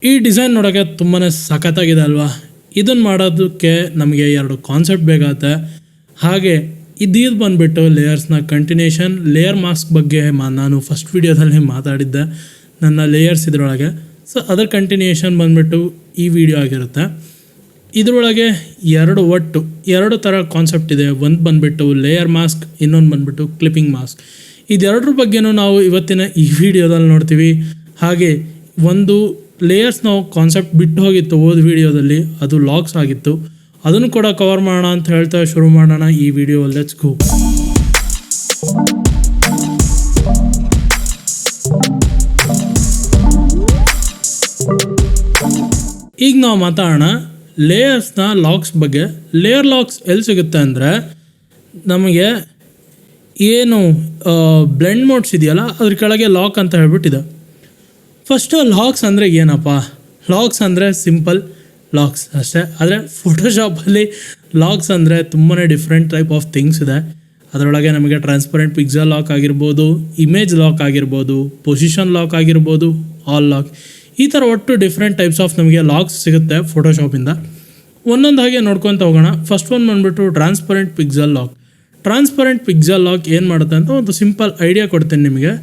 ಈ ಡಿಸೈನ್ ನೋಡೋಕ್ಕೆ ತುಂಬಾ ಸಖತ್ತಾಗಿದೆ ಅಲ್ವಾ. ಇದನ್ನು ಮಾಡೋದಕ್ಕೆ ನಮಗೆ 2 ಕಾನ್ಸೆಪ್ಟ್ ಬೇಕಾಗುತ್ತೆ. ಹಾಗೆ ಇದು ಬಂದುಬಿಟ್ಟು ಲೇಯರ್ಸ್ನ ಕಂಟಿನ್ಯೂಷನ್. ಲೇಯರ್ ಮಾಸ್ಕ್ ಬಗ್ಗೆ ನಾನು ಫಸ್ಟ್ ವೀಡಿಯೋದಲ್ಲಿ ಮಾತಾಡಿದ್ದೆ, ನನ್ನ ಲೇಯರ್ಸ್ ಇದರೊಳಗೆ. ಸೊ ಅದರ ಕಂಟಿನ್ಯೂಷನ್ ಬಂದುಬಿಟ್ಟು ಈ ವಿಡಿಯೋ ಆಗಿರುತ್ತೆ. ಇದರೊಳಗೆ ಎರಡು ಥರ ಕಾನ್ಸೆಪ್ಟ್ ಇದೆ. ಒಂದು ಬಂದುಬಿಟ್ಟು ಲೇಯರ್ ಮಾಸ್ಕ್, ಇನ್ನೊಂದು ಬಂದುಬಿಟ್ಟು ಕ್ಲಿಪ್ಪಿಂಗ್ ಮಾಸ್ಕ್. ಇದೆರಡರ ಬಗ್ಗೆನೂ ನಾವು ಇವತ್ತಿನ ಈ ವಿಡಿಯೋದಲ್ಲಿ ನೋಡ್ತೀವಿ. ಹಾಗೆ ಒಂದು ಲೇಯರ್ಸ್ ನಾವು ಕಾನ್ಸೆಪ್ಟ್ ಬಿಟ್ಟು ಹೋಗಿತ್ತು ಹೋದ ವಿಡಿಯೋದಲ್ಲಿ, ಅದು ಲಾಕ್ಸ್ ಆಗಿತ್ತು. ಅದನ್ನು ಕೂಡ ಕವರ್ ಮಾಡೋಣ ಅಂತ ಹೇಳ್ತಾ ಶುರು ಮಾಡೋಣ ಈ ವಿಡಿಯೋ. Let's go. ಈಗ ನಾವು ಮಾತಾಡೋಣ ಲೇಯರ್ಸ್ನ ಲಾಕ್ಸ್ ಬಗ್ಗೆ. ಲೇಯರ್ ಲಾಕ್ಸ್ ಎಲ್ಲಿ ಸಿಗುತ್ತೆ ಅಂದರೆ, ನಮಗೆ ಏನು ಬ್ಲೆಂಡ್ ಮೋಡ್ಸ್ ಇದೆಯಲ್ಲ ಅದ್ರ ಕೆಳಗೆ ಲಾಕ್ ಅಂತ ಹೇಳ್ಬಿಟ್ಟಿದೆ. ಫಸ್ಟು ಲಾಕ್ಸ್ ಅಂದರೆ ಏನಪ್ಪ? ಲಾಕ್ಸ್ ಅಂದರೆ ಸಿಂಪಲ್ ಲಾಕ್ಸ್ ಅಷ್ಟೇ. ಆದರೆ ಫೋಟೋಶಾಪಲ್ಲಿ ಲಾಕ್ಸ್ ಅಂದರೆ ತುಂಬಾ ಡಿಫ್ರೆಂಟ್ ಟೈಪ್ ಆಫ್ ಥಿಂಗ್ಸ್ ಇದೆ. ಅದರೊಳಗೆ ನಮಗೆ ಟ್ರಾನ್ಸ್ಪರೆಂಟ್ ಪಿಕ್ಸೆಲ್ ಲಾಕ್ ಆಗಿರ್ಬೋದು, ಇಮೇಜ್ ಲಾಕ್ ಆಗಿರ್ಬೋದು, ಪೊಸಿಷನ್ ಲಾಕ್ ಆಗಿರ್ಬೋದು, ಆಲ್ ಲಾಕ್, ಈ ಥರ ಒಟ್ಟು ಡಿಫ್ರೆಂಟ್ ಟೈಪ್ಸ್ ಆಫ್ ನಮಗೆ ಲಾಕ್ಸ್ ಸಿಗುತ್ತೆ ಫೋಟೋಶಾಪಿಂದ. ಒಂದೊಂದು ಹಾಗೆ ನೋಡ್ಕೊತ ಹೋಗೋಣ. ಫಸ್ಟ್ ಒಂದು ಬಂದುಬಿಟ್ಟು transparent pixel lock. Transparent pixel lock ಏನು ಮಾಡುತ್ತೆ ಅಂತ ಒಂದು ಸಿಂಪಲ್ ಐಡಿಯಾ ಕೊಡ್ತೇನೆ ನಿಮಗೆ.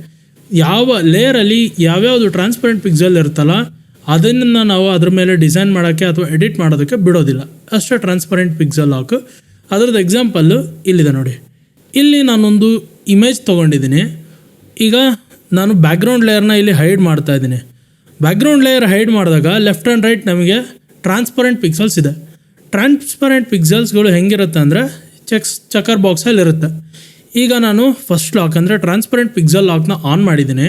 ಯಾವ ಲೇಯರಲ್ಲಿ ಯಾವ್ಯಾವುದು ಟ್ರಾನ್ಸ್ಪರೆಂಟ್ ಪಿಕ್ಸೆಲ್ ಇರುತ್ತಲ್ಲ ಅದನ್ನು ನಾವು ಅದ್ರ ಮೇಲೆ ಡಿಸೈನ್ ಮಾಡೋಕ್ಕೆ ಅಥವಾ ಎಡಿಟ್ ಮಾಡೋದಕ್ಕೆ ಬಿಡೋದಿಲ್ಲ. ಅಷ್ಟೇ ಟ್ರಾನ್ಸ್ಪರೆಂಟ್ ಪಿಕ್ಸೆಲ್ ಲಾಕ್. ಅದರದ್ದು ಎಕ್ಸಾಂಪಲ್ಲು ಇಲ್ಲಿದೆ ನೋಡಿ. ಇಲ್ಲಿ ನಾನೊಂದು ಇಮೇಜ್ ತೊಗೊಂಡಿದ್ದೀನಿ. ಈಗ ನಾನು ಬ್ಯಾಕ್ಗ್ರೌಂಡ್ ಲೇಯರ್ನ ಇಲ್ಲಿ ಹೈಡ್ ಮಾಡ್ತಾಯಿದ್ದೀನಿ. ಬ್ಯಾಕ್ಗ್ರೌಂಡ್ ಲೇಯರ್ ಹೈಡ್ ಮಾಡಿದಾಗ ಲೆಫ್ಟ್ ಆ್ಯಂಡ್ ರೈಟ್ ನಮಗೆ ಟ್ರಾನ್ಸ್ಪರೆಂಟ್ ಪಿಕ್ಸೆಲ್ಸ್ ಇದೆ. ಟ್ರಾನ್ಸ್ಪರೆಂಟ್ ಪಿಕ್ಸೆಲ್ಸ್ಗಳು ಹೆಂಗಿರುತ್ತೆ ಅಂದರೆ ಚಕರ್ ಬಾಕ್ಸಲ್ಲಿರುತ್ತೆ. ಈಗ ನಾನು ಫಸ್ಟ್ ಲಾಕ್ ಅಂದರೆ ಟ್ರಾನ್ಸ್ಪರೆಂಟ್ ಪಿಕ್ಸೆಲ್ ಲಾಕ್ನ ಆನ್ ಮಾಡಿದ್ದೀನಿ.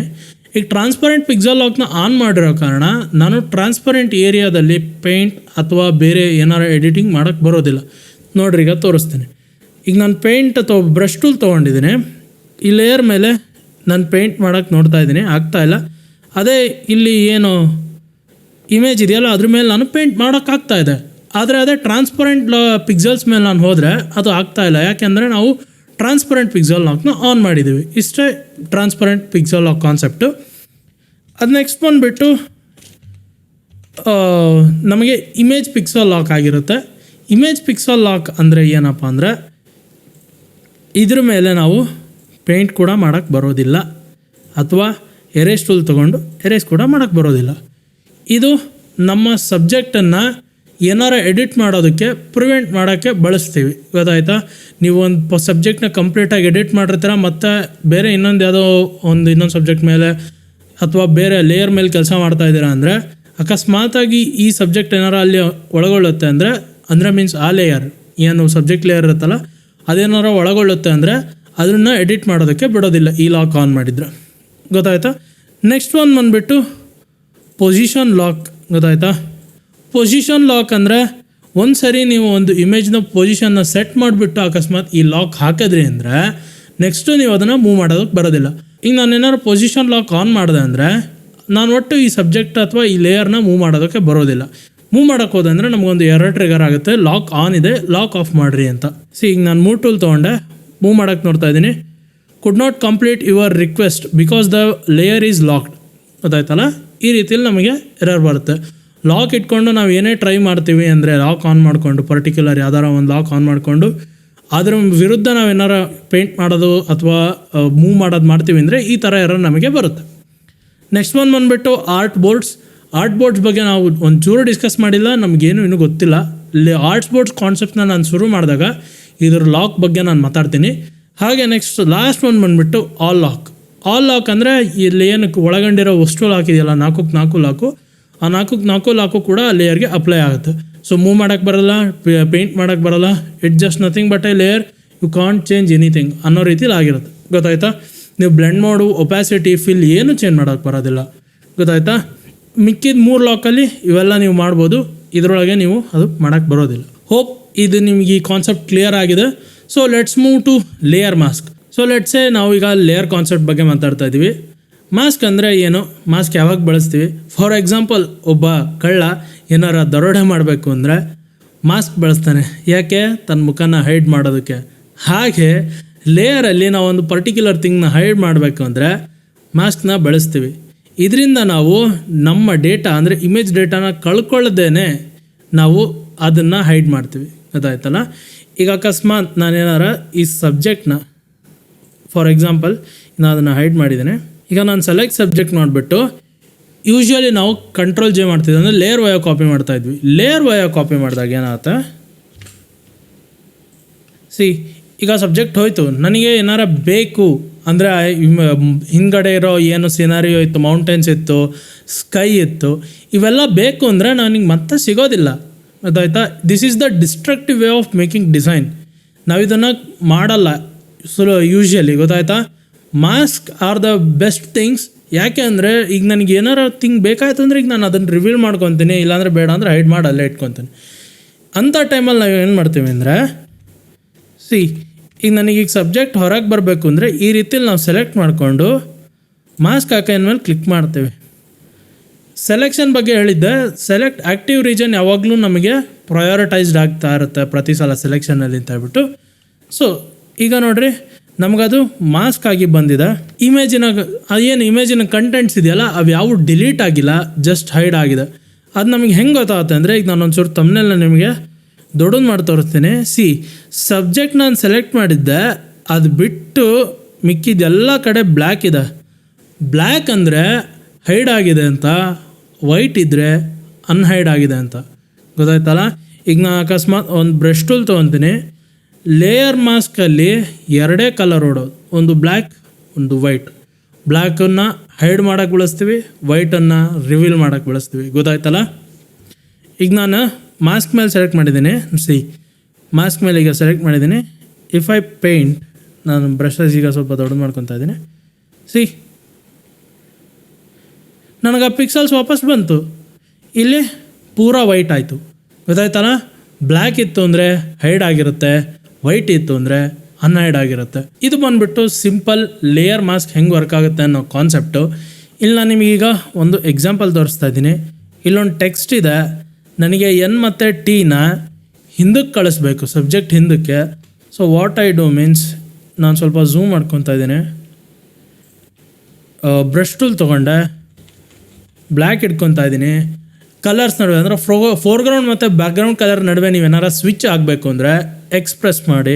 ಈಗ ಟ್ರಾನ್ಸ್ಪರೆಂಟ್ ಪಿಕ್ಸೆಲ್ ಲಾಕ್ನ ಆನ್ ಮಾಡಿರೋ ಕಾರಣ ನಾನು ಟ್ರಾನ್ಸ್ಪರೆಂಟ್ ಏರಿಯಾದಲ್ಲಿ ಪೇಂಟ್ ಅಥವಾ ಬೇರೆ ಏನಾರು ಎಡಿಟಿಂಗ್ ಮಾಡೋಕ್ಕೆ ಬರೋದಿಲ್ಲ. ನೋಡ್ರಿ, ಈಗ ತೋರಿಸ್ತೀನಿ. ಈಗ ನಾನು ಪೇಂಟ್ ಅಥವಾ ಬ್ರಷ್ ಟೂಲ್ ತೊಗೊಂಡಿದ್ದೀನಿ. ಈ ಲೇಯರ್ ಮೇಲೆ ನಾನು ಪೇಂಟ್ ಮಾಡೋಕ್ಕೆ ನೋಡ್ತಾ ಇದ್ದೀನಿ, ಆಗ್ತಾಯಿಲ್ಲ. ಅದೇ ಇಲ್ಲಿ ಏನು ಇಮೇಜ್ ಇದೆಯಲ್ಲ ಅದ್ರ ಮೇಲೆ ನಾನು ಪೇಂಟ್ ಮಾಡೋಕ್ಕಾಗ್ತಾಯಿದೆ. ಆದರೆ ಅದೇ ಟ್ರಾನ್ಸ್ಪರೆಂಟ್ ಪಿಕ್ಸೆಲ್ಸ್ ಮೇಲೆ ನಾನು ಹೋದರೆ ಅದು ಆಗ್ತಾಯಿಲ್ಲ. ಯಾಕೆಂದರೆ ನಾವು ಟ್ರಾನ್ಸ್ಪರೆಂಟ್ ಪಿಕ್ಸೆಲ್ ಲಾಕ್ನ ಆನ್ ಮಾಡಿದ್ದೀವಿ. ಇಷ್ಟೇ ಟ್ರಾನ್ಸ್ಪರೆಂಟ್ ಪಿಕ್ಸೆಲ್ ಲಾಕ್ ಕಾನ್ಸೆಪ್ಟು. ಅದು ನೆಕ್ಸ್ಟ್ ಬಂದುಬಿಟ್ಟು ನಮಗೆ ಇಮೇಜ್ ಪಿಕ್ಸೆಲ್ ಲಾಕ್ ಆಗಿರುತ್ತೆ. ಇಮೇಜ್ ಪಿಕ್ಸೆಲ್ ಲಾಕ್ ಅಂದರೆ ಏನಪ್ಪ ಅಂದರೆ, ಇದ್ರ ಮೇಲೆ ನಾವು ಪೇಂಟ್ ಕೂಡ ಮಾಡೋಕ್ಕೆ ಬರೋದಿಲ್ಲ, ಅಥವಾ ಎರೇಸ್ ಟೂಲ್ ತೊಗೊಂಡು ಎರೇಸ್ ಕೂಡ ಮಾಡೋಕ್ಕೆ ಬರೋದಿಲ್ಲ. ಇದು ನಮ್ಮ ಸಬ್ಜೆಕ್ಟನ್ನು ಏನಾರ ಎಡಿಟ್ ಮಾಡೋದಕ್ಕೆ ಪ್ರಿವೆಂಟ್ ಮಾಡೋಕ್ಕೆ ಬಳಸ್ತೀವಿ. ಗೊತ್ತಾಯ್ತಾ? ನೀವು ಒಂದು ಸಬ್ಜೆಕ್ಟ್ನ ಕಂಪ್ಲೀಟಾಗಿ ಎಡಿಟ್ ಮಾಡಿರ್ತೀರ, ಮತ್ತು ಬೇರೆ ಇನ್ನೊಂದು ಸಬ್ಜೆಕ್ಟ್ ಮೇಲೆ ಅಥವಾ ಬೇರೆ ಲೇಯರ್ ಮೇಲೆ ಕೆಲಸ ಮಾಡ್ತಾಯಿದ್ದೀರಾ ಅಂದರೆ, ಅಕಸ್ಮಾತಾಗಿ ಈ ಸಬ್ಜೆಕ್ಟ್ ಏನಾರ ಅಲ್ಲಿ ಒಳಗೊಳ್ಳುತ್ತೆ ಅಂದರೆ ಮೀನ್ಸ್ ಆ ಲೇಯರ್ ಏನು ಸಬ್ಜೆಕ್ಟ್ ಲೇಯರ್ ಇರುತ್ತಲ್ಲ ಅದೇನಾರ ಒಳಗೊಳ್ಳುತ್ತೆ ಅಂದರೆ ಅದನ್ನು ಎಡಿಟ್ ಮಾಡೋದಕ್ಕೆ ಬಿಡೋದಿಲ್ಲ ಈ ಲಾಕ್ ಆನ್ ಮಾಡಿದ್ರೆ. ಗೊತ್ತಾಯ್ತಾ? ನೆಕ್ಸ್ಟ್ ಒಂದು ಬಂದುಬಿಟ್ಟು ಪೊಸಿಷನ್ ಲಾಕ್. ಗೊತ್ತಾಯ್ತಾ? ಪೊಸಿಷನ್ ಲಾಕ್ ಅಂದರೆ ಒಂದು ಸರಿ ನೀವು ಒಂದು ಇಮೇಜ್ನ ಪೊಸಿಷನ್ನ ಸೆಟ್ ಮಾಡಿಬಿಟ್ಟು ಅಕಸ್ಮಾತ್ ಈ ಲಾಕ್ ಹಾಕಿದ್ರಿ ಅಂದರೆ ನೆಕ್ಸ್ಟು ನೀವು ಅದನ್ನು ಮೂವ್ ಮಾಡೋದಕ್ಕೆ ಬರೋದಿಲ್ಲ. ಈಗ ನಾನು ಏನಾದ್ರು ಪೊಸಿಷನ್ ಲಾಕ್ ಆನ್ ಮಾಡಿದೆ ಅಂದರೆ ನಾನು ಒಟ್ಟು ಈ ಸಬ್ಜೆಕ್ಟ್ ಅಥವಾ ಈ ಲೇಯರ್ನ ಮೂವ್ ಮಾಡೋದಕ್ಕೆ ಬರೋದಿಲ್ಲ. ಮೂವ್ ಮಾಡೋಕ್ಕೆ ಹೋದೆ ಅಂದರೆ ನಮಗೊಂದು ಎರರ್ ಟ್ರಿಗರ್ ಆಗುತ್ತೆ, ಲಾಕ್ ಆನ್ ಇದೆ, ಲಾಕ್ ಆಫ್ ಮಾಡಿರಿ ಅಂತ. ಈಗ ನಾನು ಮೂವ್ ಟೂಲ್ ತೊಗೊಂಡೆ, ಮೂವ್ ಮಾಡೋಕ್ಕೆ ನೋಡ್ತಾ ಇದ್ದೀನಿ. Could not complete your request because the layer is locked. ಗೊತ್ತಾಯ್ತಲ್ಲ? ಈ ರೀತಿಯಲ್ಲಿ ನಮಗೆ ಎರರ್ ಬರುತ್ತೆ. ಲಾಕ್ ಇಟ್ಕೊಂಡು ನಾವು ಏನೇ ಟ್ರೈ ಮಾಡ್ತೀವಿ ಅಂದರೆ, ಲಾಕ್ ಆನ್ ಮಾಡಿಕೊಂಡು ಪರ್ಟಿಕ್ಯುಲರ್ ಯಾವ್ದಾರ ಒಂದು ಲಾಕ್ ಆನ್ ಮಾಡಿಕೊಂಡು ಅದ್ರ ವಿರುದ್ಧ ನಾವು ಏನಾರ ಪೇಂಟ್ ಮಾಡೋದು ಅಥವಾ ಮೂವ್ ಮಾಡೋದು ಮಾಡ್ತೀವಿ ಅಂದರೆ ಈ ಥರ ಎರರ್ ನಮಗೆ ಬರುತ್ತೆ. ನೆಕ್ಸ್ಟ್ ಒಂದು ಬಂದುಬಿಟ್ಟು ಆರ್ಟ್ ಬೋರ್ಡ್ಸ್ ಬಗ್ಗೆ ನಾವು ಒಂಚೂರು ಡಿಸ್ಕಸ್ ಮಾಡಿಲ್ಲ, ನಮಗೇನು ಇನ್ನೂ ಗೊತ್ತಿಲ್ಲ. ಆರ್ಟ್ಸ್ ಬೋರ್ಡ್ಸ್ ಕಾನ್ಸೆಪ್ಟ್ನ ನಾನು ಶುರು ಮಾಡಿದಾಗ ಇದ್ರ ಲಾಕ್ ಬಗ್ಗೆ ನಾನು ಮಾತಾಡ್ತೀನಿ. ಹಾಗೆ ನೆಕ್ಸ್ಟ್ ಲಾಸ್ಟ್ ಒಂದು ಬಂದುಬಿಟ್ಟು ಆಲ್ ಲಾಕ್ ಅಂದರೆ ಇಲ್ಲಿ ಏನಕ್ಕೆ ಒಳಗೊಂಡಿರೋ ವಸ್ತು ಲಾಕ್ ಇದೆಯಲ್ಲ, 4x4 ಲಾಕು, ಆ 4x4 ಲಾಕು ಕೂಡ ಲೇಯರ್ಗೆ ಅಪ್ಲೈ ಆಗುತ್ತೆ. ಸೊ ಮೂವ್ ಮಾಡೋಕ್ಕೆ ಬರೋಲ್ಲ, ಪೇಂಟ್ ಮಾಡೋಕ್ಕೆ ಬರೋಲ್ಲ, it just nothing but a layer, you can't change anything ಅನ್ನೋ ರೀತಿಲಿ ಆಗಿರುತ್ತೆ. ಗೊತ್ತಾಯ್ತಾ? ನೀವು ಬ್ಲೆಂಡ್ ಮೋಡು, ಒಪ್ಯಾಸಿಟಿ, ಫಿಲ್ ಏನು ಚೇಂಜ್ ಮಾಡೋಕ್ಕೆ ಬರೋದಿಲ್ಲ. ಗೊತ್ತಾಯ್ತಾ? ಮಿಕ್ಕಿದ 3 ಲಾಕಲ್ಲಿ ಇವೆಲ್ಲ ನೀವು ಮಾಡ್ಬೋದು, ಇದರೊಳಗೆ ನೀವು ಅದು ಮಾಡೋಕ್ಕೆ ಬರೋದಿಲ್ಲ. ಹೋಪ್ ಇದು ನಿಮಗೆ ಈ ಕಾನ್ಸೆಪ್ಟ್ ಕ್ಲಿಯರ್ ಆಗಿದೆ. So let's move to layer mask. So let's say ನಾವು ಈಗ ಲೇಯರ್ ಕಾನ್ಸೆಪ್ಟ್ ಬಗ್ಗೆ ಮಾತಾಡ್ತಾ ಇದ್ದೀವಿ. ಮಾಸ್ಕ್ ಅಂದರೆ ಏನು, ಮಾಸ್ಕ್ ಯಾವಾಗ ಬಳಸ್ತೀವಿ? ಫಾರ್ ಎಕ್ಸಾಂಪಲ್, ಒಬ್ಬ ಕಳ್ಳ ಏನಾರ ದರೋಡೆ ಮಾಡಬೇಕು ಅಂದರೆ ಮಾಸ್ಕ್ ಬಳಸ್ತಾನೆ. ಯಾಕೆ? ತನ್ನ ಮುಖನ ಹೈಡ್ ಮಾಡೋದಕ್ಕೆ. ಹಾಗೆ ಲೇಯರಲ್ಲಿ ನಾವು ಒಂದು ಪರ್ಟಿಕ್ಯುಲರ್ ಥಿಂಗ್ನ ಹೈಡ್ ಮಾಡಬೇಕು ಅಂದರೆ ಮಾಸ್ಕ್ನ ಬಳಸ್ತೀವಿ. ಇದರಿಂದ ನಾವು ನಮ್ಮ ಡೇಟಾ ಅಂದರೆ ಇಮೇಜ್ ಡೇಟಾನ ಕಳ್ಕೊಳ್ಳದೇನೆ ನಾವು ಅದನ್ನು ಹೈಡ್ ಮಾಡ್ತೀವಿ. ಗೊತ್ತಾಯ್ತಲ್ಲ. ಈಗ ಅಕಸ್ಮಾತ್ ನಾನೇನಾರ ಈ ಸಬ್ಜೆಕ್ಟ್ನ ಫಾರ್ ಎಕ್ಸಾಂಪಲ್ ನಾನು ಅದನ್ನು ಹೈಡ್ ಮಾಡಿದ್ದೇನೆ. ಈಗ ನಾನು ಸೆಲೆಕ್ಟ್ ಸಬ್ಜೆಕ್ಟ್ ಮಾಡಿಬಿಟ್ಟು ಯೂಶ್ವಲಿ ನಾವು ಕಂಟ್ರೋಲ್ ಜೆ ಮಾಡ್ತಿದ್ವಿ, ಅಂದರೆ ಲೇಯರ್ ವಯ ಕಾಪಿ ಮಾಡ್ತಾಯಿದ್ವಿ. ಲೇಯರ್ ವಯ ಕಾಪಿ ಮಾಡಿದಾಗ ಏನಾಗುತ್ತೆ, ಈಗ ಸಬ್ಜೆಕ್ಟ್ ಹೋಯಿತು, ನನಗೆ ಏನಾರ ಬೇಕು ಅಂದರೆ ಹಿಂದ್ಗಡೆ ಇರೋ ಏನು ಸಿನಾರಿಯೋ ಇತ್ತು, ಮೌಂಟೇನ್ಸ್ ಇತ್ತು, ಸ್ಕೈ ಇತ್ತು, ಇವೆಲ್ಲ ಬೇಕು ಅಂದರೆ ನನಗೆ ಮತ್ತೆ ಸಿಗೋದಿಲ್ಲ. ಗೊತ್ತಾಯ್ತಾ. This is the destructive way of making design. ನಾವು ಇದನ್ನು ಮಾಡಲ್ಲ ಯೂಶ್ವಲಿ. ಗೊತ್ತಾಯ್ತಾ. Mask are the best things. ಯಾಕೆ ಅಂದರೆ ಈಗ ನನಗೆ ಏನಾರ ಥಿಂಗ್ ಬೇಕಾಯ್ತು ಅಂದರೆ ಈಗ ನಾನು ಅದನ್ನು ರಿವೀಲ್ ಮಾಡ್ಕೊತೀನಿ, ಇಲ್ಲಾಂದರೆ ಬೇಡ ಅಂದರೆ ಹೈಡ್ ಮಾಡಿ ಅಲ್ಲೇ ಇಟ್ಕೊತೀನಿ. ಅಂಥ ಟೈಮಲ್ಲಿ ನಾವು ಏನು ಮಾಡ್ತೀವಿ ಅಂದರೆ ಈಗ ನನಗೀಗ ಸಬ್ಜೆಕ್ಟ್ ಹೊರಗೆ ಬರಬೇಕು ಅಂದರೆ ಈ ರೀತಿಯಲ್ಲಿ ನಾವು ಸೆಲೆಕ್ಟ್ ಮಾಡಿಕೊಂಡು ಮಾಸ್ಕ್ ಹಾಕೋನ್ ಮೇಲೆ ಕ್ಲಿಕ್ ಮಾಡ್ತೇವೆ. ಸೆಲೆಕ್ಷನ್ ಬಗ್ಗೆ ಹೇಳಿದ್ದೆ. ಸೆಲೆಕ್ಟ್ ಆ್ಯಕ್ಟಿವ್ ರೀಜನ್ ಯಾವಾಗಲೂ ನಮಗೆ ಪ್ರಯಾರಿಟೈಸ್ಡ್ ಆಗ್ತಾ ಇರುತ್ತೆ ಪ್ರತಿ ಸಲ ಸೆಲೆಕ್ಷನಲ್ಲಿ ಅಂತ ಹೇಳ್ಬಿಟ್ಟು. ಸೊ ಈಗ ನೋಡಿರಿ, ನಮಗದು ಮಾಸ್ಕ್ ಆಗಿ ಬಂದಿದೆ. ಏನು ಇಮೇಜಿನ ಕಂಟೆಂಟ್ಸ್ ಇದೆಯಲ್ಲ ಅವು ಯಾವ ಡಿಲೀಟ್ ಆಗಿಲ್ಲ, ಜಸ್ಟ್ ಹೈಡ್ ಆಗಿದೆ. ಅದು ನಮಗೆ ಹೆಂಗೆ ಗೊತ್ತಾಗುತ್ತೆ ಅಂದರೆ, ಈಗ ನಾನು ಒಂಚೂರು ತಮ್ಮನೆಲ್ಲ ನಿಮಗೆ ದೊಡ್ಡದು ಮಾಡಿ ತೋರಿಸ್ತೀನಿ. ಸಬ್ಜೆಕ್ಟ್ ನಾನು ಸೆಲೆಕ್ಟ್ ಮಾಡಿದ್ದೆ, ಅದು ಬಿಟ್ಟು ಮಿಕ್ಕಿದೆಲ್ಲ ಕಡೆ ಬ್ಲ್ಯಾಕ್ ಇದೆ. ಬ್ಲ್ಯಾಕ್ ಅಂದರೆ ಹೈಡ್ ಆಗಿದೆ ಅಂತ, ವೈಟ್ ಇದ್ದರೆ ಅನ್ಹೈಡ್ ಆಗಿದೆ ಅಂತ. ಗೊತ್ತಾಯ್ತಲ್ಲ. ಈಗ ನಾನು ಅಕಸ್ಮಾತ್ ಒಂದು ಬ್ರಷ್ ಟೂಲ್ ತೊಗೊತೀನಿ, ಲೇಯರ್ ಮಾಸ್ಕಲ್ಲಿ ಎರಡೇ ಕಲರ್ ಓಡೋದು, ಒಂದು ಬ್ಲ್ಯಾಕ್ ಒಂದು ವೈಟ್. ಬ್ಲ್ಯಾಕನ್ನು ಹೈಡ್ ಮಾಡೋಕ್ಕೆ ಬಳಸ್ತೀವಿ, ವೈಟನ್ನು ರಿವೀಲ್ ಮಾಡೋಕ್ಕೆ ಬಳಸ್ತೀವಿ. ಗೊತ್ತಾಯ್ತಲ್ಲ. ಈಗ ನಾನು ಮಾಸ್ಕ್ ಮೇಲೆ ಸೆಲೆಕ್ಟ್ ಮಾಡಿದ್ದೀನಿ. ಮಾಸ್ಕ್ ಮೇಲೆ ಈಗ ಸೆಲೆಕ್ಟ್ ಮಾಡಿದ್ದೀನಿ. ಇಫ್ ಐ ಪೇಂಟ್, ನಾನು ಬ್ರಷಸ್ ಈಗ ಸ್ವಲ್ಪ ದೊಡ್ಡದು ಮಾಡ್ಕೊತಾ ಇದ್ದೀನಿ. ನನಗೆ ಆ ಪಿಕ್ಸಲ್ಸ್ ವಾಪಸ್ ಬಂತು. ಇಲ್ಲಿ ಪೂರಾ ವೈಟ್ ಆಯಿತು. ಗೊತ್ತಾಯ್ತಲ್ಲ. ಬ್ಲ್ಯಾಕ್ ಇತ್ತು ಅಂದರೆ ಹೈಡ್ ಆಗಿರುತ್ತೆ, ವೈಟ್ ಇತ್ತು ಅಂದರೆ ಅನ್ಹೈಡ್ ಆಗಿರುತ್ತೆ. ಇದು ಬಂದುಬಿಟ್ಟು ಸಿಂಪಲ್ ಲೇಯರ್ ಮಾಸ್ಕ್ ಹೆಂಗೆ ವರ್ಕ್ ಆಗುತ್ತೆ ಅನ್ನೋ ಕಾನ್ಸೆಪ್ಟು. ಇಲ್ಲಿ ನಾನು ನಿಮಗೀಗ ಒಂದು ಎಕ್ಸಾಂಪಲ್ ತೋರಿಸ್ತಾ ಇದ್ದೀನಿ. ಇಲ್ಲೊಂದು ಟೆಕ್ಸ್ಟ್ ಇದೆ, ನನಗೆ ಎನ್ ಮತ್ತು ಟಿನ ಹಿಂದಕ್ಕೆ ಕಳಿಸ್ಬೇಕು, ಸಬ್ಜೆಕ್ಟ್ ಹಿಂದಕ್ಕೆ. So what I do means, ನಾನು ಸ್ವಲ್ಪ ಝೂಮ್ ಮಾಡ್ಕೊತಾ ಇದ್ದೀನಿ. ಬ್ರಷ್ ಟೂಲ್ ತೊಗೊಂಡೆ, ಬ್ಲ್ಯಾಕ್ ಇಟ್ಕೊತಾ ಇದ್ದೀನಿ. ಕಲರ್ಸ್ ನಡುವೆ ಅಂದರೆ ಫೋರ್ಗ್ರೌಂಡ್ ಮತ್ತು ಬ್ಯಾಕ್ಗ್ರೌಂಡ್ ಕಲರ್ ನಡುವೆ ನೀವೇನಾರ ಸ್ವಿಚ್ ಆಗಬೇಕು ಅಂದರೆ ಎಕ್ಸ್ಪ್ರೆಸ್ ಮಾಡಿ.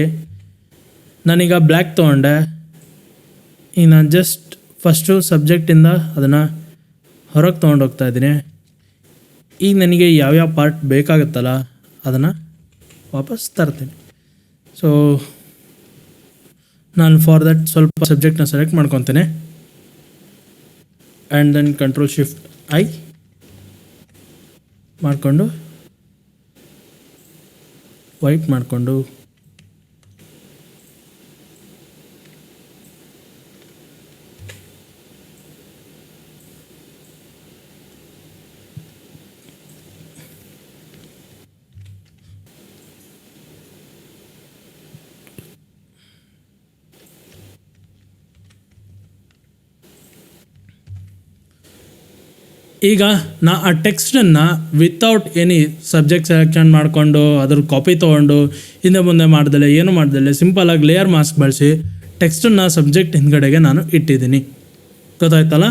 ನಾನೀಗ ಬ್ಲ್ಯಾಕ್ ತೊಗೊಂಡೆ. ಈಗ ನಾನು ಜಸ್ಟ್ ಫಸ್ಟು ಸಬ್ಜೆಕ್ಟಿಂದ ಅದನ್ನು ಹೊರಗೆ ತೊಗೊಂಡೋಗ್ತಾ ಇದ್ದೀನಿ. ಈಗ ನನಗೆ ಯಾವ್ಯಾವ ಪಾರ್ಟ್ ಬೇಕಾಗುತ್ತಲ್ಲ ಅದನ್ನು ವಾಪಸ್ ತರ್ತೀನಿ. ಸೊ ನಾನು ಫಾರ್ ದಟ್ ಸ್ವಲ್ಪ ಸಬ್ಜೆಕ್ಟ್ನ ಸೆಲೆಕ್ಟ್ ಮಾಡ್ಕೊತೀನಿ. And then control shift I ಮಾಡಿಕೊಂಡು ವೈಟ್ ಮಾಡಿಕೊಂಡು ಈಗ ನಾ ಆ ಟೆಕ್ಸ್ಟನ್ನು ವಿತೌಟ್ ಎನಿ ಸಬ್ಜೆಕ್ಟ್ ಸೆಲೆಕ್ಷನ್ ಮಾಡಿಕೊಂಡು ಅದ್ರ ಕಾಪಿ ತೊಗೊಂಡು ಹಿಂದೆ ಮುಂದೆ ಮಾಡ್ದಲೆ ಏನು ಮಾಡ್ದಲೆ ಸಿಂಪಲಾಗಿ ಲೇಯರ್ ಮಾಸ್ಕ್ ಬಳಸಿ ಟೆಕ್ಸ್ಟನ್ನು ಸಬ್ಜೆಕ್ಟ್ ಹಿಂದ್ಗಡೆಗೆ ನಾನು ಇಟ್ಟಿದ್ದೀನಿ. ಗೊತ್ತಾಯ್ತಲ್ಲ.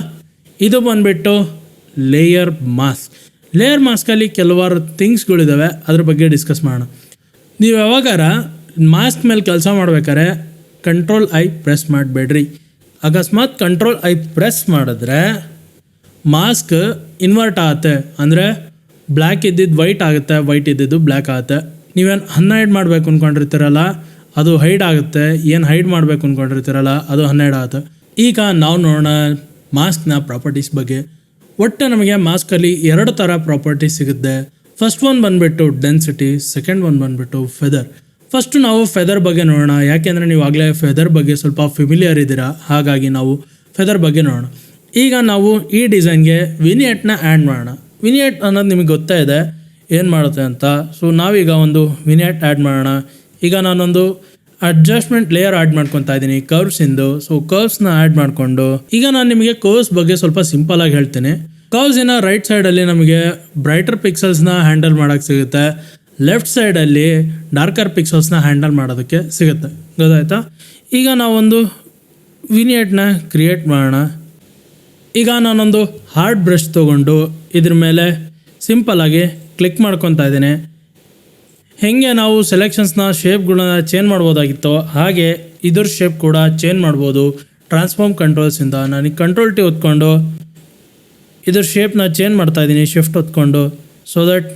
ಇದು ಬಂದುಬಿಟ್ಟು ಲೇಯರ್ ಮಾಸ್ಕ್. ಲೇಯರ್ ಮಾಸ್ಕಲ್ಲಿ ಕೆಲವಾರು ಥಿಂಗ್ಸ್ಗಳಿದ್ದಾವೆ, ಅದ್ರ ಬಗ್ಗೆ ಡಿಸ್ಕಸ್ ಮಾಡೋಣ. ನೀವು ಯಾವಾಗಾರ ಮಾಸ್ಕ್ ಮೇಲೆ ಕೆಲಸ ಮಾಡ್ಬೇಕಾದ್ರೆ ಕಂಟ್ರೋಲ್ ಐ ಪ್ರೆಸ್ ಮಾಡಬೇಡ್ರಿ. ಅಕಸ್ಮಾತ್ ಕಂಟ್ರೋಲ್ ಐ ಪ್ರೆಸ್ ಮಾಡಿದ್ರೆ ಮಾಸ್ಕ್ ಇನ್ವರ್ಟ್ ಆಗುತ್ತೆ. ಅಂದರೆ ಬ್ಲ್ಯಾಕ್ ಇದ್ದಿದ್ದು ವೈಟ್ ಆಗುತ್ತೆ, ವೈಟ್ ಇದ್ದಿದ್ದು ಬ್ಲ್ಯಾಕ್ ಆಗುತ್ತೆ. ನೀವೇನು ಅನ್ಹೈಡ್ ಮಾಡಬೇಕು ಅಂದ್ಕೊಂಡಿರ್ತೀರಲ್ಲ ಅದು ಹೈಡ್ ಆಗುತ್ತೆ, ಏನು ಹೈಡ್ ಮಾಡಬೇಕು ಅಂದ್ಕೊಂಡಿರ್ತೀರಲ್ಲ ಅದು ಅನ್ಹೈಡ್ ಆಗುತ್ತೆ. ಈಗ ನಾವು ನೋಡೋಣ ಮಾಸ್ಕ್ನ ಪ್ರಾಪರ್ಟೀಸ್ ಬಗ್ಗೆ. ಒಟ್ಟು ನಮಗೆ ಮಾಸ್ಕಲ್ಲಿ 2 ಥರ ಪ್ರಾಪರ್ಟೀಸ್ ಸಿಗುತ್ತೆ. ಫಸ್ಟ್ ಒನ್ ಬಂದುಬಿಟ್ಟು ಡೆನ್ಸಿಟಿ, ಸೆಕೆಂಡ್ ಒನ್ ಬಂದುಬಿಟ್ಟು ಫೆದರ್. ಫಸ್ಟು ನಾವು ಫೆದರ್ ಬಗ್ಗೆ ನೋಡೋಣ, ಯಾಕೆಂದರೆ ನೀವು ಆಗಲೇ ಫೆದರ್ ಬಗ್ಗೆ ಸ್ವಲ್ಪ ಫೆಮಿಲಿಯರ್ ಇದ್ದೀರಾ, ಹಾಗಾಗಿ ನಾವು ಫೆದರ್ ಬಗ್ಗೆ ನೋಡೋಣ. ಈಗ ನಾವು ಈ ಡಿಸೈನ್ಗೆ ವಿನಿಯೇಟ್ನ ಆ್ಯಡ್ ಮಾಡೋಣ. ವಿನಿಯೇಟ್ ಅನ್ನೋದು ನಿಮಗೆ ಗೊತ್ತೇ ಇದೆ ಏನು ಮಾಡುತ್ತೆ ಅಂತ. ಸೊ ನಾವೀಗ ಒಂದು ವಿನಿಯೇಟ್ ಆ್ಯಡ್ ಮಾಡೋಣ. ಈಗ ನಾನೊಂದು ಅಡ್ಜಸ್ಟ್ಮೆಂಟ್ ಲೇಯರ್ ಆ್ಯಡ್ ಮಾಡ್ಕೊತಾ ಇದ್ದೀನಿ ಕರ್ವ್ಸಿಂದು. ಸೊ ಕರ್ವ್ಸ್ನ ಆ್ಯಡ್ ಮಾಡಿಕೊಂಡು ಈಗ ನಾನು ನಿಮಗೆ ಕರ್ವ್ಸ್ ಬಗ್ಗೆ ಸ್ವಲ್ಪ ಸಿಂಪಲಾಗಿ ಹೇಳ್ತೀನಿ. ಕರ್ವ್ಸಿನ ರೈಟ್ ಸೈಡಲ್ಲಿ ನಮಗೆ ಬ್ರೈಟರ್ ಪಿಕ್ಸಲ್ಸ್ನ ಹ್ಯಾಂಡಲ್ ಮಾಡೋಕ್ಕೆ ಸಿಗುತ್ತೆ, ಲೆಫ್ಟ್ ಸೈಡಲ್ಲಿ ಡಾರ್ಕರ್ ಪಿಕ್ಸಲ್ಸ್ನ ಹ್ಯಾಂಡಲ್ ಮಾಡೋದಕ್ಕೆ ಸಿಗುತ್ತೆ. ಗೊತ್ತಾಯ್ತಾ. ಈಗ ನಾವೊಂದು ವಿನಿಯೇಟ್ನ ಕ್ರಿಯೇಟ್ ಮಾಡೋಣ. ಈಗ ನಾನೊಂದು ಹಾರ್ಡ್ ಬ್ರಷ್ ತೊಗೊಂಡು ಇದ್ರ ಮೇಲೆ ಸಿಂಪಲಾಗಿ ಕ್ಲಿಕ್ ಮಾಡ್ಕೊತಾ ಇದ್ದೀನಿ. ಹೇಗೆ ನಾವು ಸೆಲೆಕ್ಷನ್ಸ್ನ ಶೇಪ್ಗಳನ್ನ ಚೇಂಜ್ ಮಾಡ್ಬೋದಾಗಿತ್ತೋ ಹಾಗೆ ಇದ್ರ ಶೇಪ್ ಕೂಡ ಚೇಂಜ್ ಮಾಡ್ಬೋದು ಟ್ರಾನ್ಸ್ಫಾರ್ಮ್ ಕಂಟ್ರೋಲ್ಸಿಂದ. ನನಗೆ ಕಂಟ್ರೋಲ್ ಟಿ ಒತ್ಕೊಂಡು ಇದ್ರ ಶೇಪ್ನ ಚೇಂಜ್ ಮಾಡ್ತಾಯಿದ್ದೀನಿ ಶಿಫ್ಟ್ ಹೊತ್ಕೊಂಡು, ಸೊ ದಟ್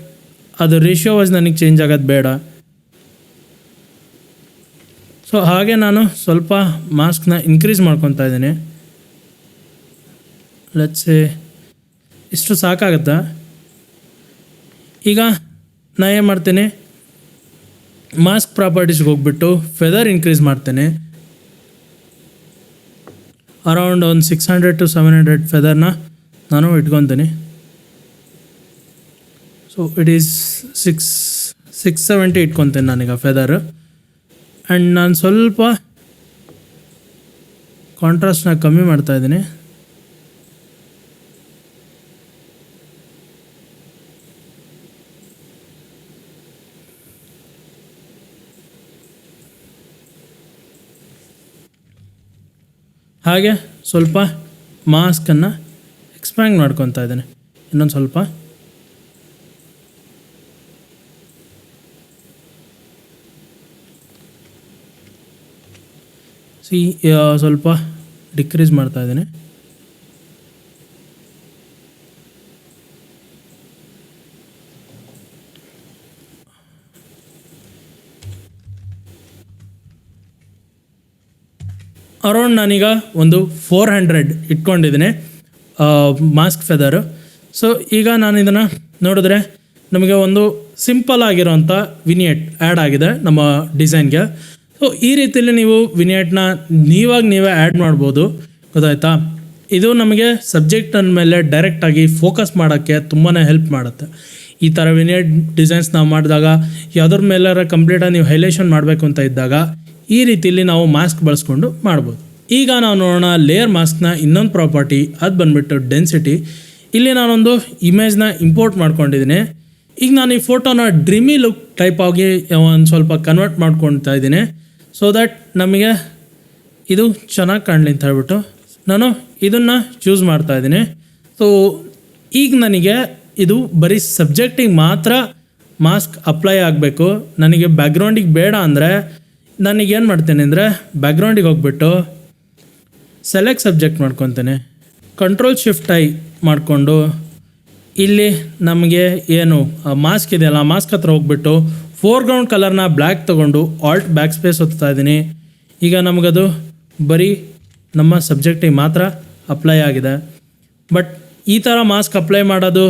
ಅದು ರೇಷಿಯೋ ವೈಸ್ ನನಗೆ ಚೇಂಜ್ ಆಗೋದು ಬೇಡ. ಸೊ ಹಾಗೆ ನಾನು ಸ್ವಲ್ಪ ಮಾಸ್ಕ್ನ ಇನ್ಕ್ರೀಸ್ ಮಾಡ್ಕೊತಾ ಇದ್ದೀನಿ. ಲೆಟ್ಸ್ ಇಷ್ಟು ಸಾಕಾಗುತ್ತಾ. ಈಗ ನಾ ಏನು ಮಾಡ್ತೀನಿ, ಮಾಸ್ಕ್ ಪ್ರಾಪರ್ಟೀಸ್ಗೆ ಹೋಗ್ಬಿಟ್ಟು ಫೆದರ್ ಇನ್ಕ್ರೀಸ್ ಮಾಡ್ತೇನೆ. ಅರೌಂಡ್ ಒಂದು 600 to 700 ಫೆದರ್ನ ನಾನು ಇಟ್ಕೊತೀನಿ. ಸೊ ಇಟ್ ಈಸ್ 670 ಇಟ್ಕೊತೀನಿ ನಾನೀಗ ಫೆದರ್. ಆ್ಯಂಡ್ ನಾನು ಸ್ವಲ್ಪ ಕಾಂಟ್ರಾಸ್ಟ್ನ ಕಮ್ಮಿ ಮಾಡ್ತಾಯಿದ್ದೀನಿ. ಹಾಗೆ ಸ್ವಲ್ಪ ಮಾಸ್ಕನ್ನು ಎಕ್ಸ್ಪ್ಯಾಂಡ್ ಮಾಡ್ಕೊತಾ ಇದ್ದೇನೆ ಇನ್ನೊಂದು ಸ್ವಲ್ಪ. ಸ್ವಲ್ಪ ಡಿಕ್ರೀಸ್ ಮಾಡ್ತಾ ಇದ್ದೇನೆ. ಅರೌಂಡ್ ನಾನೀಗ ಒಂದು 400 ಇಟ್ಕೊಂಡಿದ್ದೀನಿ ಮಾಸ್ಕ್ ಫೆದರು. ಸೊ ಈಗ ನಾನು ಇದನ್ನು ನೋಡಿದ್ರೆ ನಮಗೆ ಒಂದು ಸಿಂಪಲ್ ಆಗಿರೋಂಥ ವಿನಿಯೇಟ್ ಆ್ಯಡ್ ಆಗಿದೆ ನಮ್ಮ ಡಿಸೈನ್ಗೆ. ಸೊ ಈ ರೀತಿಯಲ್ಲಿ ನೀವು ವಿನಿಯೇಟ್ನ ನೀವೇ ಆ್ಯಡ್ ಮಾಡ್ಬೋದು, ಗೊತ್ತಾಯ್ತಾ. ಇದು ನಮಗೆ ಸಬ್ಜೆಕ್ಟ್ ಮೇಲೆ ಡೈರೆಕ್ಟಾಗಿ ಫೋಕಸ್ ಮಾಡೋಕ್ಕೆ ತುಂಬಾ ಹೆಲ್ಪ್ ಮಾಡುತ್ತೆ. ಈ ಥರ ವಿನಿಯೇಟ್ ಡಿಸೈನ್ಸ್ ನಾವು ಮಾಡಿದಾಗ ಯಾವುದ್ರ ಮೇಲಾರ ಕಂಪ್ಲೀಟಾಗಿ ನೀವು ಹೈಲೈಷನ್ ಮಾಡಬೇಕು ಅಂತ ಇದ್ದಾಗ ಈ ರೀತಿಯಲ್ಲಿ ನಾವು ಮಾಸ್ಕ್ ಬಳಸ್ಕೊಂಡು ಮಾಡ್ಬೋದು. ಈಗ ನಾವು ನೋಡೋಣ ಲೇಯರ್ ಮಾಸ್ಕ್ನ ಇನ್ನೊಂದು ಪ್ರಾಪರ್ಟಿ, ಅದು ಬಂದುಬಿಟ್ಟು ಡೆನ್ಸಿಟಿ. ಇಲ್ಲಿ ನಾನೊಂದು ಇಮೇಜ್ನ ಇಂಪೋರ್ಟ್ ಮಾಡ್ಕೊಂಡಿದ್ದೀನಿ. ಈಗ ನಾನು ಈ ಫೋಟೋನ ಡ್ರೀಮಿ ಲುಕ್ ಟೈಪ್ ಆಗಿ ಒಂದು ಸ್ವಲ್ಪ ಕನ್ವರ್ಟ್ ಮಾಡ್ಕೊಳ್ತಾ ಇದ್ದೀನಿ, ಸೊ ದ್ಯಾಟ್ ನಮಗೆ ಇದು ಚೆನ್ನಾಗಿ ಕಾಣಲಿ ಅಂತ ಹೇಳ್ಬಿಟ್ಟು ನಾನು ಇದನ್ನು ಚೂಸ್ ಮಾಡ್ತಾಯಿದ್ದೀನಿ. ಸೊ ಈಗ ನನಗೆ ಇದು ಬರೀ ಸಬ್ಜೆಕ್ಟಿಗೆ ಮಾತ್ರ ಮಾಸ್ಕ್ ಅಪ್ಲೈ ಆಗಬೇಕು, ನನಗೆ ಬ್ಯಾಕ್ಗ್ರೌಂಡಿಗೆ ಬೇಡ ಅಂದರೆ ನನಗೇನು ಮಾಡ್ತೇನೆ ಅಂದರೆ ಬ್ಯಾಕ್ಗ್ರೌಂಡಿಗೆ ಹೋಗ್ಬಿಟ್ಟು ಸೆಲೆಕ್ಟ್ ಸಬ್ಜೆಕ್ಟ್ ಮಾಡ್ಕೊತೇನೆ, ಕಂಟ್ರೋಲ್ ಶಿಫ್ಟ್ ಐ ಮಾಡಿಕೊಂಡು ಇಲ್ಲಿ ನಮಗೆ ಏನು ಮಾಸ್ಕ್ ಇದೆಯಲ್ಲ ಮಾಸ್ಕ್ ಹತ್ರ ಹೋಗ್ಬಿಟ್ಟು ಫೋರ್ಗ್ರೌಂಡ್ ಕಲರ್ನ ಬ್ಲ್ಯಾಕ್ ತೊಗೊಂಡು ಆಲ್ಟ್ ಬ್ಯಾಕ್ ಸ್ಪೇಸ್ ಒತ್ತಾ ಇದ್ದೀನಿ. ಈಗ ನಮಗದು ಬರೀ ನಮ್ಮ ಸಬ್ಜೆಕ್ಟಿಗೆ ಮಾತ್ರ ಅಪ್ಲೈ ಆಗಿದೆ. ಬಟ್ ಈ ಥರ ಮಾಸ್ಕ್ ಅಪ್ಲೈ ಮಾಡೋದು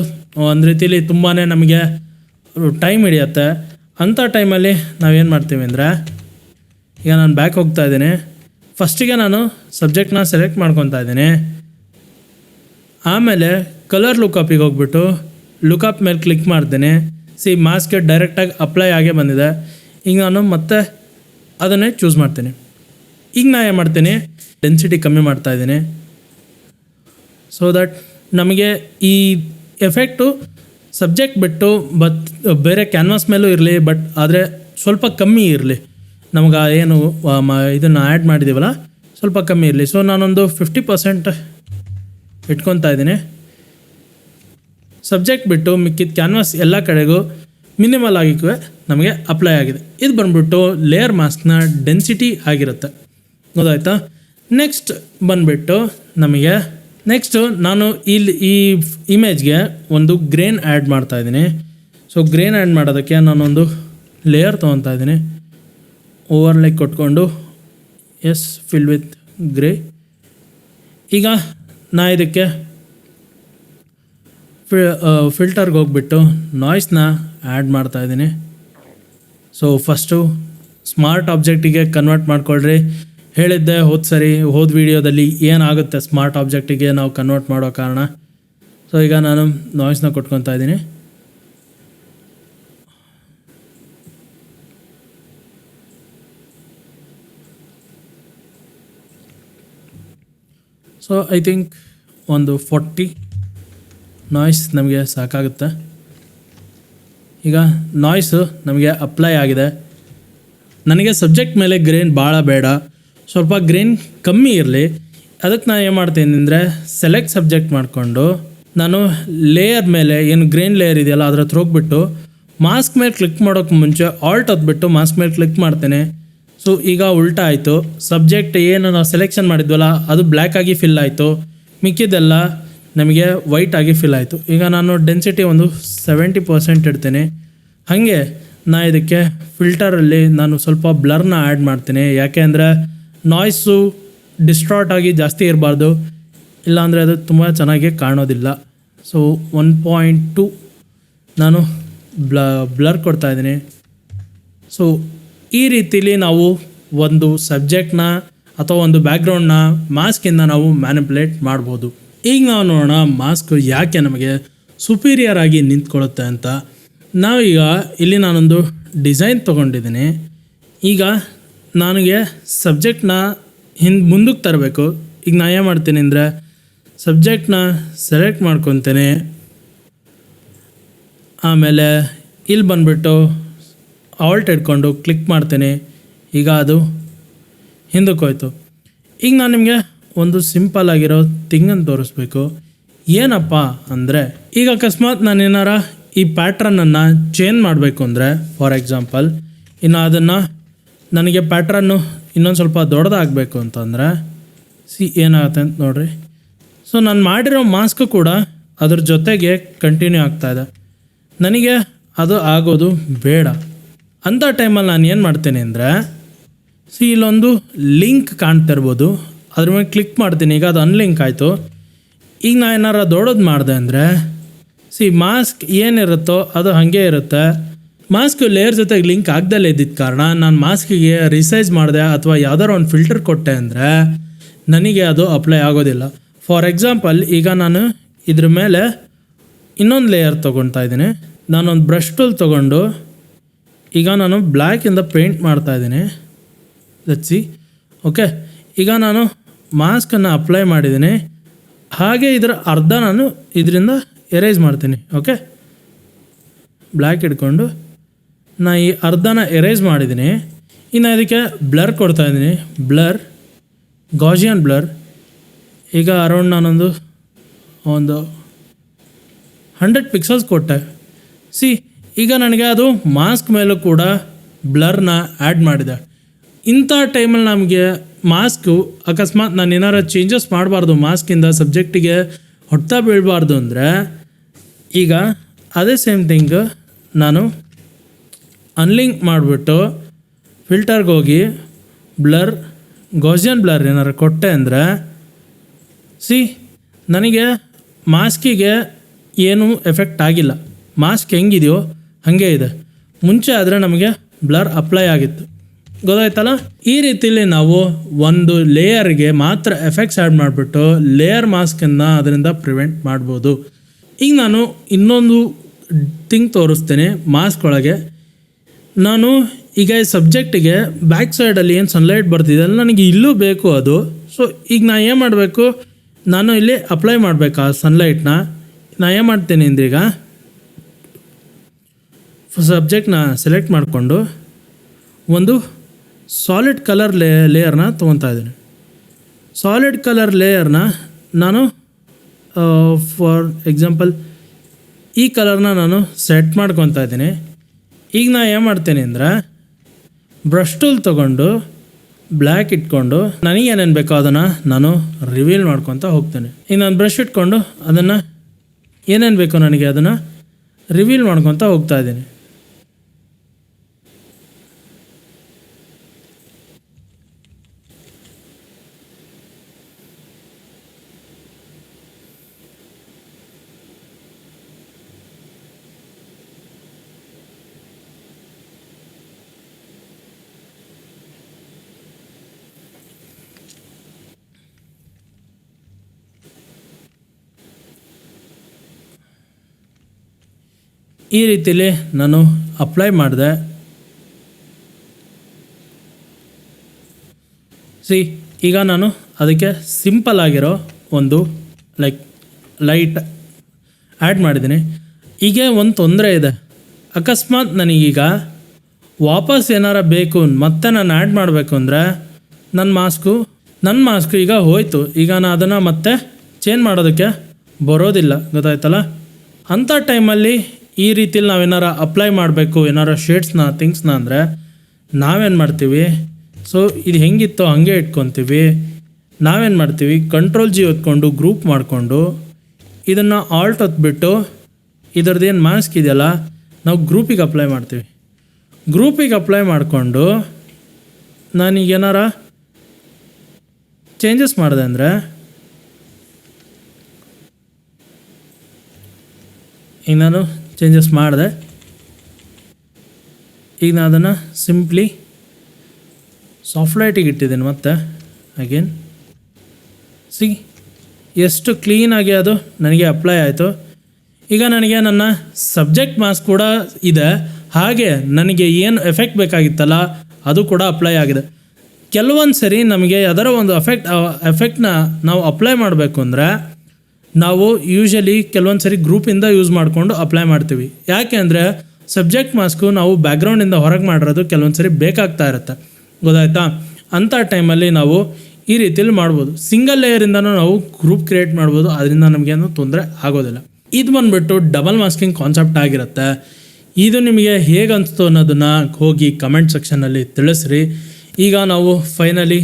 ಒಂದು ರೀತಿಲಿ ತುಂಬಾ ನಮಗೆ ಟೈಮ್ ಹಿಡಿಯುತ್ತೆ. ಅಂಥ ಟೈಮಲ್ಲಿ ನಾವೇನು ಮಾಡ್ತೀವಿ ಅಂದರೆ, ಈಗ ನಾನು ಬ್ಯಾಕ್ ಹೋಗ್ತಾ ಇದ್ದೀನಿ, ಫಸ್ಟಿಗೆ ನಾನು ಸಬ್ಜೆಕ್ಟ್ನ ಸೆಲೆಕ್ಟ್ ಮಾಡ್ಕೊತಾ ಇದ್ದೀನಿ. ಆಮೇಲೆ ಕಲರ್ ಲುಕಪ್ಪಿಗೆ ಹೋಗ್ಬಿಟ್ಟು ಲುಕಪ್ ಮೇಲೆ ಕ್ಲಿಕ್ ಮಾಡ್ತೀನಿ. ಮಾಸ್ಕ್ಗೆ ಡೈರೆಕ್ಟಾಗಿ ಅಪ್ಲೈ ಆಗೇ ಬಂದಿದೆ. ಈಗ ನಾನು ಮತ್ತೆ ಅದನ್ನೇ ಚೂಸ್ ಮಾಡ್ತೀನಿ. ಈಗ ನಾನು ಏನು ಮಾಡ್ತೀನಿ, ಡೆನ್ಸಿಟಿ ಕಮ್ಮಿ ಮಾಡ್ತಾಯಿದ್ದೀನಿ, ಸೊ ದಟ್ ನಮಗೆ ಈ ಎಫೆಕ್ಟು ಸಬ್ಜೆಕ್ಟ್ ಬಿಟ್ಟು ಬೇರೆ ಕ್ಯಾನ್ವಾಸ್ ಮೇಲೂ ಇರಲಿ, ಬಟ್ ಆದರೆ ಸ್ವಲ್ಪ ಕಮ್ಮಿ ಇರಲಿ, ನಮಗೆ ಏನು ಇದನ್ನು ಆ್ಯಡ್ ಮಾಡಿದ್ದೀವಲ್ಲ ಸ್ವಲ್ಪ ಕಮ್ಮಿ ಇರಲಿ. ಸೊ ನಾನೊಂದು 50% ಇಟ್ಕೊತಾ ಇದ್ದೀನಿ. ಸಬ್ಜೆಕ್ಟ್ ಬಿಟ್ಟು ಮಿಕ್ಕಿದ ಕ್ಯಾನ್ವಾಸ್ ಎಲ್ಲ ಕಡೆಗೂ ಮಿನಿಮಲ್ ಆಗಿಕೂ ನಮಗೆ ಅಪ್ಲೈ ಆಗಿದೆ. ಇದು ಬಂದುಬಿಟ್ಟು ಲೇಯರ್ ಮಾಸ್ಕ್ನ ಡೆನ್ಸಿಟಿ ಆಗಿರುತ್ತೆ, ಗೊತ್ತಾಯ್ತಾ. ನೆಕ್ಸ್ಟ್ ಬಂದುಬಿಟ್ಟು ನಮಗೆ ನಾನು ಈ ಇಮೇಜ್ಗೆ ಒಂದು ಗ್ರೇನ್ ಆ್ಯಡ್ ಮಾಡ್ತಾಯಿದ್ದೀನಿ. ಸೊ ಗ್ರೇನ್ ಆ್ಯಡ್ ಮಾಡೋದಕ್ಕೆ ನಾನೊಂದು ಲೇಯರ್ ತೊಗೊತಾ ಇದ್ದೀನಿ, ಓವರ್ಲೈ ಕೊಟ್ಕೊಂಡು ಫಿಲ್ ವಿತ್ ಗ್ರೇ. ಈಗ ನಾ ಇದಕ್ಕೆ ಫಿಲ್ಟರ್ಗೆ ಹೋಗ್ಬಿಟ್ಟು ನಾಯ್ಸ್ನ ಆ್ಯಡ್ ಮಾಡ್ತಾಯಿದ್ದೀನಿ. ಸೊ ಫಸ್ಟು ಸ್ಮಾರ್ಟ್ ಆಬ್ಜೆಕ್ಟಿಗೆ ಕನ್ವರ್ಟ್ ಮಾಡ್ಕೊಳ್ರಿ. ಹೇಳಿದ್ದೆ ಹೋದ ವೀಡಿಯೋದಲ್ಲಿ ಏನಾಗುತ್ತೆ ಸ್ಮಾರ್ಟ್ ಆಬ್ಜೆಕ್ಟಿಗೆ ನಾವು ಕನ್ವರ್ಟ್ ಮಾಡೋ ಕಾರಣ. ಸೊ ಈಗ ನಾನು ನಾಯ್ಸ್ನ ಕೊಟ್ಕೊತಾ ಇದ್ದೀನಿ. ಸೊ ಐ ಥಿಂಕ್ ಒಂದು 40 ನಾಯ್ಸ್ ನಮಗೆ ಸಾಕಾಗುತ್ತೆ. ಈಗ ನಾಯ್ಸು ನಮಗೆ ಅಪ್ಲೈ ಆಗಿದೆ. ನನಗೆ ಸಬ್ಜೆಕ್ಟ್ ಮೇಲೆ ಗ್ರೇನ್ ಭಾಳ ಬೇಡ, ಸ್ವಲ್ಪ ಗ್ರೇನ್ ಕಮ್ಮಿ ಇರಲಿ. ಅದಕ್ಕೆ ನಾನು ಏನು ಮಾಡ್ತೀನಿ ಅಂದರೆ ಸೆಲೆಕ್ಟ್ ಸಬ್ಜೆಕ್ಟ್ ಮಾಡಿಕೊಂಡು ನಾನು ಲೇಯರ್ ಮೇಲೆ ಏನು ಗ್ರೀನ್ ಲೇಯರ್ ಇದೆಯಲ್ಲ ಅದ್ರ ಹತ್ರ ಹೋಗ್ಬಿಟ್ಟು ಮಾಸ್ಕ್ ಮೇಲೆ ಕ್ಲಿಕ್ ಮಾಡೋಕ್ಕೆ ಮುಂಚೆ ಆಲ್ಟ್ ಹೊತ್ಬಿಟ್ಟು ಮಾಸ್ಕ್ ಮೇಲೆ ಕ್ಲಿಕ್ ಮಾಡ್ತೇನೆ. ಸೊ ಈಗ ಉಲ್ಟಾ ಆಯಿತು. ಸಬ್ಜೆಕ್ಟ್ ಏನು ನಾವು ಸೆಲೆಕ್ಷನ್ ಮಾಡಿದ್ವಲ್ಲ ಅದು ಬ್ಲ್ಯಾಕ್ ಆಗಿ ಫಿಲ್ ಆಯಿತು, ಮಿಕ್ಕಿದ್ದೆಲ್ಲ ನಮಗೆ ವೈಟ್ ಆಗಿ ಫಿಲ್ ಆಯಿತು. ಈಗ ನಾನು ಡೆನ್ಸಿಟಿ ಒಂದು 70% ಇಡ್ತೇನೆ. ಹಾಗೆ ನಾ ಇದಕ್ಕೆ ಫಿಲ್ಟರಲ್ಲಿ ನಾನು ಸ್ವಲ್ಪ ಬ್ಲರ್ನ ಆ್ಯಡ್ ಮಾಡ್ತೀನಿ. ಯಾಕೆ ಅಂದರೆ ನಾಯ್ಸು ಡಿಸ್ಟ್ರಾಟ್ ಆಗಿ ಜಾಸ್ತಿ ಇರಬಾರ್ದು, ಇಲ್ಲಾಂದರೆ ಅದು ತುಂಬ ಚೆನ್ನಾಗಿ ಕಾಣೋದಿಲ್ಲ. ಸೊ 1.2 ನಾನು ಬ್ಲರ್ ಕೊಡ್ತಾಯಿದ್ದೀನಿ. ಸೊ ಈ ರೀತಿಲಿ ನಾವು ಒಂದು ಸಬ್ಜೆಕ್ಟ್ನ ಅಥವಾ ಒಂದು ಬ್ಯಾಕ್ಗ್ರೌಂಡ್ನ ಮಾಸ್ಕಿಂದ ನಾವು ಮ್ಯಾನಿಪುಲೇಟ್ ಮಾಡ್ಬೋದು. ಈಗ ನಾವು ನೋಡೋಣ ಮಾಸ್ಕ್ ಯಾಕೆ ನಮಗೆ ಸುಪೀರಿಯರ್ ಆಗಿ ನಿಂತ್ಕೊಳ್ಳುತ್ತೆ ಅಂತ. ನಾವೀಗ ಇಲ್ಲಿ ನಾನೊಂದು ಡಿಸೈನ್ ತೊಗೊಂಡಿದ್ದೀನಿ. ಈಗ ನನಗೆ ಸಬ್ಜೆಕ್ಟ್ನ ಮುಂದಕ್ಕೆ ತರಬೇಕು. ಈಗ ನಾನು ಏನು ಮಾಡ್ತೀನಿ ಅಂದರೆ ಸಬ್ಜೆಕ್ಟ್ನ ಸೆಲೆಕ್ಟ್ ಮಾಡ್ಕೊತೇನೆ. ಆಮೇಲೆ ಇಲ್ಲಿ ಬಂದುಬಿಟ್ಟು ಆಲ್ಟ್ ಇಟ್ಕೊಂಡು ಕ್ಲಿಕ್ ಮಾಡ್ತೇನೆ. ಈಗ ಅದು ಹಿಂದಕ್ಕೆ ಹೋಯ್ತು. ಈಗ ನಾನು ನಿಮಗೆ ಒಂದು ಸಿಂಪಲ್ ಆಗಿರೋ ಥಿಂಗನ್ನು ತೋರಿಸ್ಬೇಕು. ಏನಪ್ಪ ಅಂದರೆ ಈಗ ಅಕಸ್ಮಾತ್ ನಾನು ಏನಾರ ಈ ಪ್ಯಾಟ್ರನನ್ನು ಚೇಂಜ್ ಮಾಡಬೇಕು ಅಂದರೆ ಫಾರ್ ಎಕ್ಸಾಂಪಲ್ ಇನ್ನು ಅದನ್ನು ನನಗೆ ಪ್ಯಾಟ್ರನ್ನು ಇನ್ನೊಂದು ಸ್ವಲ್ಪ ದೊಡ್ಡದಾಗಬೇಕು ಅಂತಂದರೆ ಏನಾಗುತ್ತೆ ಅಂತ ನೋಡಿರಿ. ಸೊ ನಾನು ಮಾಡಿರೋ ಮಾಸ್ಕ್ ಕೂಡ ಅದ್ರ ಜೊತೆಗೆ ಕಂಟಿನ್ಯೂ ಆಗ್ತಾಯಿದೆ. ನನಗೆ ಅದು ಆಗೋದು ಬೇಡ. ಅಂಥ ಟೈಮಲ್ಲಿ ನಾನು ಏನು ಮಾಡ್ತೇನೆ ಅಂದರೆ ಇಲ್ಲೊಂದು ಲಿಂಕ್ ಕಾಣ್ತಿರ್ಬೋದು, ಅದ್ರ ಮೇಲೆ ಕ್ಲಿಕ್ ಮಾಡ್ತೀನಿ. ಈಗ ಅದು ಅನ್ಲಿಂಕ್ ಆಯಿತು. ಈಗ ನಾನು ಏನಾರ ದೊಡ್ಡದು ಮಾಡಿದೆ ಅಂದರೆ ಮಾಸ್ಕ್ ಏನಿರುತ್ತೋ ಅದು ಹಾಗೆ ಇರುತ್ತೆ. ಮಾಸ್ಕ್ ಲೇಯರ್ ಜೊತೆಗೆ ಲಿಂಕ್ ಆಗ್ದಲ್ಲೇ ಇದ್ದಿದ್ದ ಕಾರಣ ನಾನು ಮಾಸ್ಕಿಗೆ ರಿಸೈಜ್ ಮಾಡಿದೆ ಅಥವಾ ಯಾವ್ದಾರು ಒಂದು ಫಿಲ್ಟರ್ ಕೊಟ್ಟೆ ಅಂದರೆ ನನಗೆ ಅದು ಅಪ್ಲೈ ಆಗೋದಿಲ್ಲ. ಫಾರ್ ಎಕ್ಸಾಂಪಲ್ ಈಗ ನಾನು ಇದ್ರ ಮೇಲೆ ಇನ್ನೊಂದು ಲೇಯರ್ ತೊಗೊಳ್ತಾ ಇದ್ದೀನಿ. ನಾನೊಂದು ಬ್ರಷ್ ಟೂಲ್ ತೊಗೊಂಡು ಈಗ ನಾನು ಬ್ಲ್ಯಾಕಿಂದ ಪೇಂಟ್ ಮಾಡ್ತಾಯಿದ್ದೀನಿ. Let's okay. ಈಗ ನಾನು ಮಾಸ್ಕನ್ನು ಅಪ್ಲೈ ಮಾಡಿದ್ದೀನಿ. ಹಾಗೆ ಇದರ ಅರ್ಧ ನಾನು ಇದರಿಂದ ಎರೇಸ್ ಮಾಡ್ತೀನಿ. ಓಕೆ, ಬ್ಲ್ಯಾಕ್ ಇಟ್ಕೊಂಡು ನಾನು ಈ ಅರ್ಧನ ಎರೇಸ್ ಮಾಡಿದ್ದೀನಿ. ಇನ್ನು ಇದಕ್ಕೆ ಬ್ಲರ್ ಕೊಡ್ತಾಯಿದ್ದೀನಿ. Blur, Gaussian blur. ಈಗ ಅರೌಂಡ್ ನಾನೊಂದು 100 ಪಿಕ್ಸಲ್ಸ್ ಕೊಟ್ಟೆ. ಈಗ ನನಗೆ ಅದು ಮಾಸ್ಕ್ ಮೇಲೂ ಕೂಡ ಬ್ಲರ್ನ ಆ್ಯಡ್ ಮಾಡಿದೆ. ಇಂಥ ಟೈಮಲ್ಲಿ ನಮಗೆ ಮಾಸ್ಕು ಅಕಸ್ಮಾತ್ ನಾನು ಏನಾರು ಚೇಂಜಸ್ ಮಾಡಬಾರ್ದು, ಮಾಸ್ಕಿಂದ ಸಬ್ಜೆಕ್ಟಿಗೆ ಹೊಡ್ತಾ ಬೀಳಬಾರ್ದು ಅಂದರೆ ಈಗ ಅದೇ ಸೇಮ್ ಥಿಂಗ್ ನಾನು ಅನ್ಲಿಂಕ್ ಮಾಡಿಬಿಟ್ಟು ಫಿಲ್ಟರ್ಗೆ ಹೋಗಿ ಬ್ಲರ್, ಗಾಸಿಯನ್ ಬ್ಲರ್ ಏನಾರು ಕೊಟ್ಟೆ ಅಂದರೆ ನನಗೆ ಮಾಸ್ಕಿಗೆ ಏನೂ ಎಫೆಕ್ಟ್ ಆಗಿಲ್ಲ. ಮಾಸ್ಕ್ ಹೆಂಗಿದೆಯೋ ಹಾಗೆ ಇದೆ. ಮುಂಚೆ ಆದರೆ ನಮಗೆ ಬ್ಲರ್ ಅಪ್ಲೈ ಆಗಿತ್ತು. ಗೊತ್ತಾಯ್ತಲ್ಲ? ಈ ರೀತಿಯಲ್ಲಿ ನಾವು ಒಂದು ಲೇಯರ್ಗೆ ಮಾತ್ರ ಎಫೆಕ್ಟ್ಸ್ ಆ್ಯಡ್ ಮಾಡಿಬಿಟ್ಟು ಲೇಯರ್ ಮಾಸ್ಕನ್ನು ಅದರಿಂದ ಪ್ರಿವೆಂಟ್ ಮಾಡ್ಬೋದು. ಈಗ ನಾನು ಇನ್ನೊಂದು ಥಿಂಗ್ ತೋರಿಸ್ತೇನೆ ಮಾಸ್ಕ್ ಒಳಗೆ. ನಾನು ಈಗ ಈ ಸಬ್ಜೆಕ್ಟಿಗೆ ಬ್ಯಾಕ್ ಸೈಡಲ್ಲಿ ಏನು ಸನ್ಲೈಟ್ ಬರ್ತಿದೆ ಅಲ್ಲ, ನನಗೆ ಇಲ್ಲೂ ಬೇಕು ಅದು. ಸೊ ಈಗ ನಾನು ಏನು ಮಾಡಬೇಕು, ನಾನು ಇಲ್ಲಿ ಅಪ್ಲೈ ಮಾಡಬೇಕು ಆ ಸನ್ಲೈಟ್ನ. ನಾನು ಏನು ಮಾಡ್ತೀನಿ ಅಂದರೆ ಈಗ ಸಬ್ಜೆಕ್ಟ್ನ ಸೆಲೆಕ್ಟ್ ಮಾಡಿಕೊಂಡು ಒಂದು ಸಾಲಿಡ್ ಕಲರ್ ಲೇಯರ್ನ ತೊಗೊತಾ ಇದ್ದೀನಿ. ಸಾಲಿಡ್ ಕಲರ್ ಲೇಯರ್ನ ನಾನು ಫಾರ್ ಎಕ್ಸಾಂಪಲ್ ಈ ಕಲರ್ನ ನಾನು ಸೆಟ್ ಮಾಡ್ಕೊತಾ ಇದ್ದೀನಿ. ಈಗ ನಾನು ಏನು ಮಾಡ್ತೀನಿ ಅಂದರೆ ಬ್ರಷ್ ಟೂಲ್ ತೊಗೊಂಡು ಬ್ಲ್ಯಾಕ್ ಇಟ್ಕೊಂಡು ನನಗೆ ಏನೇನು ಬೇಕೋ ಅದನ್ನು ನಾನು ರಿವೀಲ್ ಮಾಡ್ಕೊತಾ ಹೋಗ್ತೇನೆ. ಈಗ ನಾನು ಬ್ರಷ್ ಇಟ್ಕೊಂಡು ಅದನ್ನು ಏನೇನು ಬೇಕೋ ನನಗೆ ಅದನ್ನು ರಿವೀಲ್ ಮಾಡ್ಕೊತಾ ಹೋಗ್ತಾ ಇದ್ದೀನಿ. ಈ ರೀತಿಲಿ ನಾನು ಅಪ್ಲೈ ಮಾಡಿದೆ. ಈಗ ನಾನು ಅದಕ್ಕೆ ಸಿಂಪಲ್ ಆಗಿರೋ ಒಂದು ಲೈಟ್ ಆ್ಯಡ್ ಮಾಡಿದ್ದೀನಿ. ಈಗ ಒಂದು ತೊಂದರೆ ಇದೆ. ಅಕಸ್ಮಾತ್ ನನಗೀಗ ವಾಪಸ್ ಏನಾರ ಬೇಕು ಮತ್ತೆ ನಾನು ಆ್ಯಡ್ ಮಾಡಬೇಕು ಅಂದರೆ ನನ್ನ ಮಾಸ್ಕು ನನ್ನ ಮಾಸ್ಕ್ ಈಗ ಹೋಯಿತು. ಈಗ ನಾನು ಅದನ್ನು ಮತ್ತೆ ಚೇಂಜ್ ಮಾಡೋದಕ್ಕೆ ಬರೋದಿಲ್ಲ, ಗೊತ್ತಾಯ್ತಲ್ಲ. ಅಂಥ ಟೈಮಲ್ಲಿ ಈ ರೀತಿಲಿ ನಾವೇನಾರು ಅಪ್ಲೈ ಮಾಡಬೇಕು ಏನಾರು ಶೇಡ್ಸ್ನ ಥಿಂಗ್ಸ್ನ ಅಂದರೆ ನಾವೇನು ಮಾಡ್ತೀವಿ, ಸೊ ಇದು ಹೆಂಗಿತ್ತೋ ಹಾಗೆ ಇಟ್ಕೊತೀವಿ. ನಾವೇನು ಮಾಡ್ತೀವಿ, Ctrl+G ಹೊತ್ಕೊಂಡು ಗ್ರೂಪ್ ಮಾಡಿಕೊಂಡು ಇದನ್ನು ಆಲ್ಟ್ ಹೊತ್ಬಿಟ್ಟು ಇದರದ್ದೇನು ಮಾಸ್ಕ್ ಇದೆಯಲ್ಲ ನಾವು ಗ್ರೂಪಿಗೆ ಅಪ್ಲೈ ಮಾಡ್ತೀವಿ. ಗ್ರೂಪಿಗೆ ಅಪ್ಲೈ ಮಾಡಿಕೊಂಡು ನಾನೀಗೇನಾರ ಚೇಂಜಸ್ ಮಾಡಿದೆ ಅಂದರೆ ಈಗ ನಾನು ಚೇಂಜಸ್ ಮಾಡಿದೆ. ಈಗ ನಾನು ಅದನ್ನು ಸಿಂಪ್ಲಿ ಸಾಫ್ಟ್ ಲೈಟಿಗೆ ಇಟ್ಟಿದ್ದೀನಿ. ಮತ್ತು ಅಗೇನ್ ಎಷ್ಟು ಕ್ಲೀನಾಗಿ ಅದು ನನಗೆ ಅಪ್ಲೈ ಆಯಿತು. ಈಗ ನನಗೆ ನನ್ನ ಸಬ್ಜೆಕ್ಟ್ ಮಾಸ್ಕ್ ಕೂಡ ಇದೆ, ಹಾಗೆ ನನಗೆ ಏನು ಎಫೆಕ್ಟ್ ಬೇಕಾಗಿತ್ತಲ್ಲ ಅದು ಕೂಡ ಅಪ್ಲೈ ಆಗಿದೆ. ಕೆಲವೊಂದು ಸರಿ ನಮಗೆ ಅದರ ಒಂದು ಎಫೆಕ್ಟ್ನ ನಾವು ಅಪ್ಲೈ ಮಾಡಬೇಕು ಅಂದರೆ ನಾವು ಯೂಶಲಿ ಕೆಲವೊಂದು ಸರಿ ಗ್ರೂಪಿಂದ ಯೂಸ್ ಮಾಡಿಕೊಂಡು ಅಪ್ಲೈ ಮಾಡ್ತೀವಿ. ಯಾಕೆ ಅಂದರೆ ಸಬ್ಜೆಕ್ಟ್ ಮಾಸ್ಕು ನಾವು ಬ್ಯಾಕ್ಗ್ರೌಂಡಿಂದ ಹೊರಗೆ ಮಾಡಿರೋದು ಕೆಲವೊಂದು ಸರಿ ಬೇಕಾಗ್ತಾ ಇರುತ್ತೆ, ಗೊತ್ತಾಯ್ತಾ. ಅಂಥ ಟೈಮಲ್ಲಿ ನಾವು ಈ ರೀತಿಯಲ್ಲಿ ಮಾಡ್ಬೋದು. ಸಿಂಗಲ್ ಲೇಯರಿಂದನೂ ನಾವು ಗ್ರೂಪ್ ಕ್ರಿಯೇಟ್ ಮಾಡ್ಬೋದು, ಅದರಿಂದ ನಮಗೇನು ತೊಂದರೆ ಆಗೋದಿಲ್ಲ. ಇದು ಬಂದುಬಿಟ್ಟು ಡಬಲ್ ಮಾಸ್ಕಿಂಗ್ ಕಾನ್ಸೆಪ್ಟ್ ಆಗಿರುತ್ತೆ. ಇದು ನಿಮಗೆ ಹೇಗೆ ಅನಿಸ್ತು ಅನ್ನೋದನ್ನು ಹೋಗಿ ಕಮೆಂಟ್ ಸೆಕ್ಷನಲ್ಲಿ ತಿಳಿಸ್ರಿ. ಈಗ ನಾವು ಫೈನಲಿ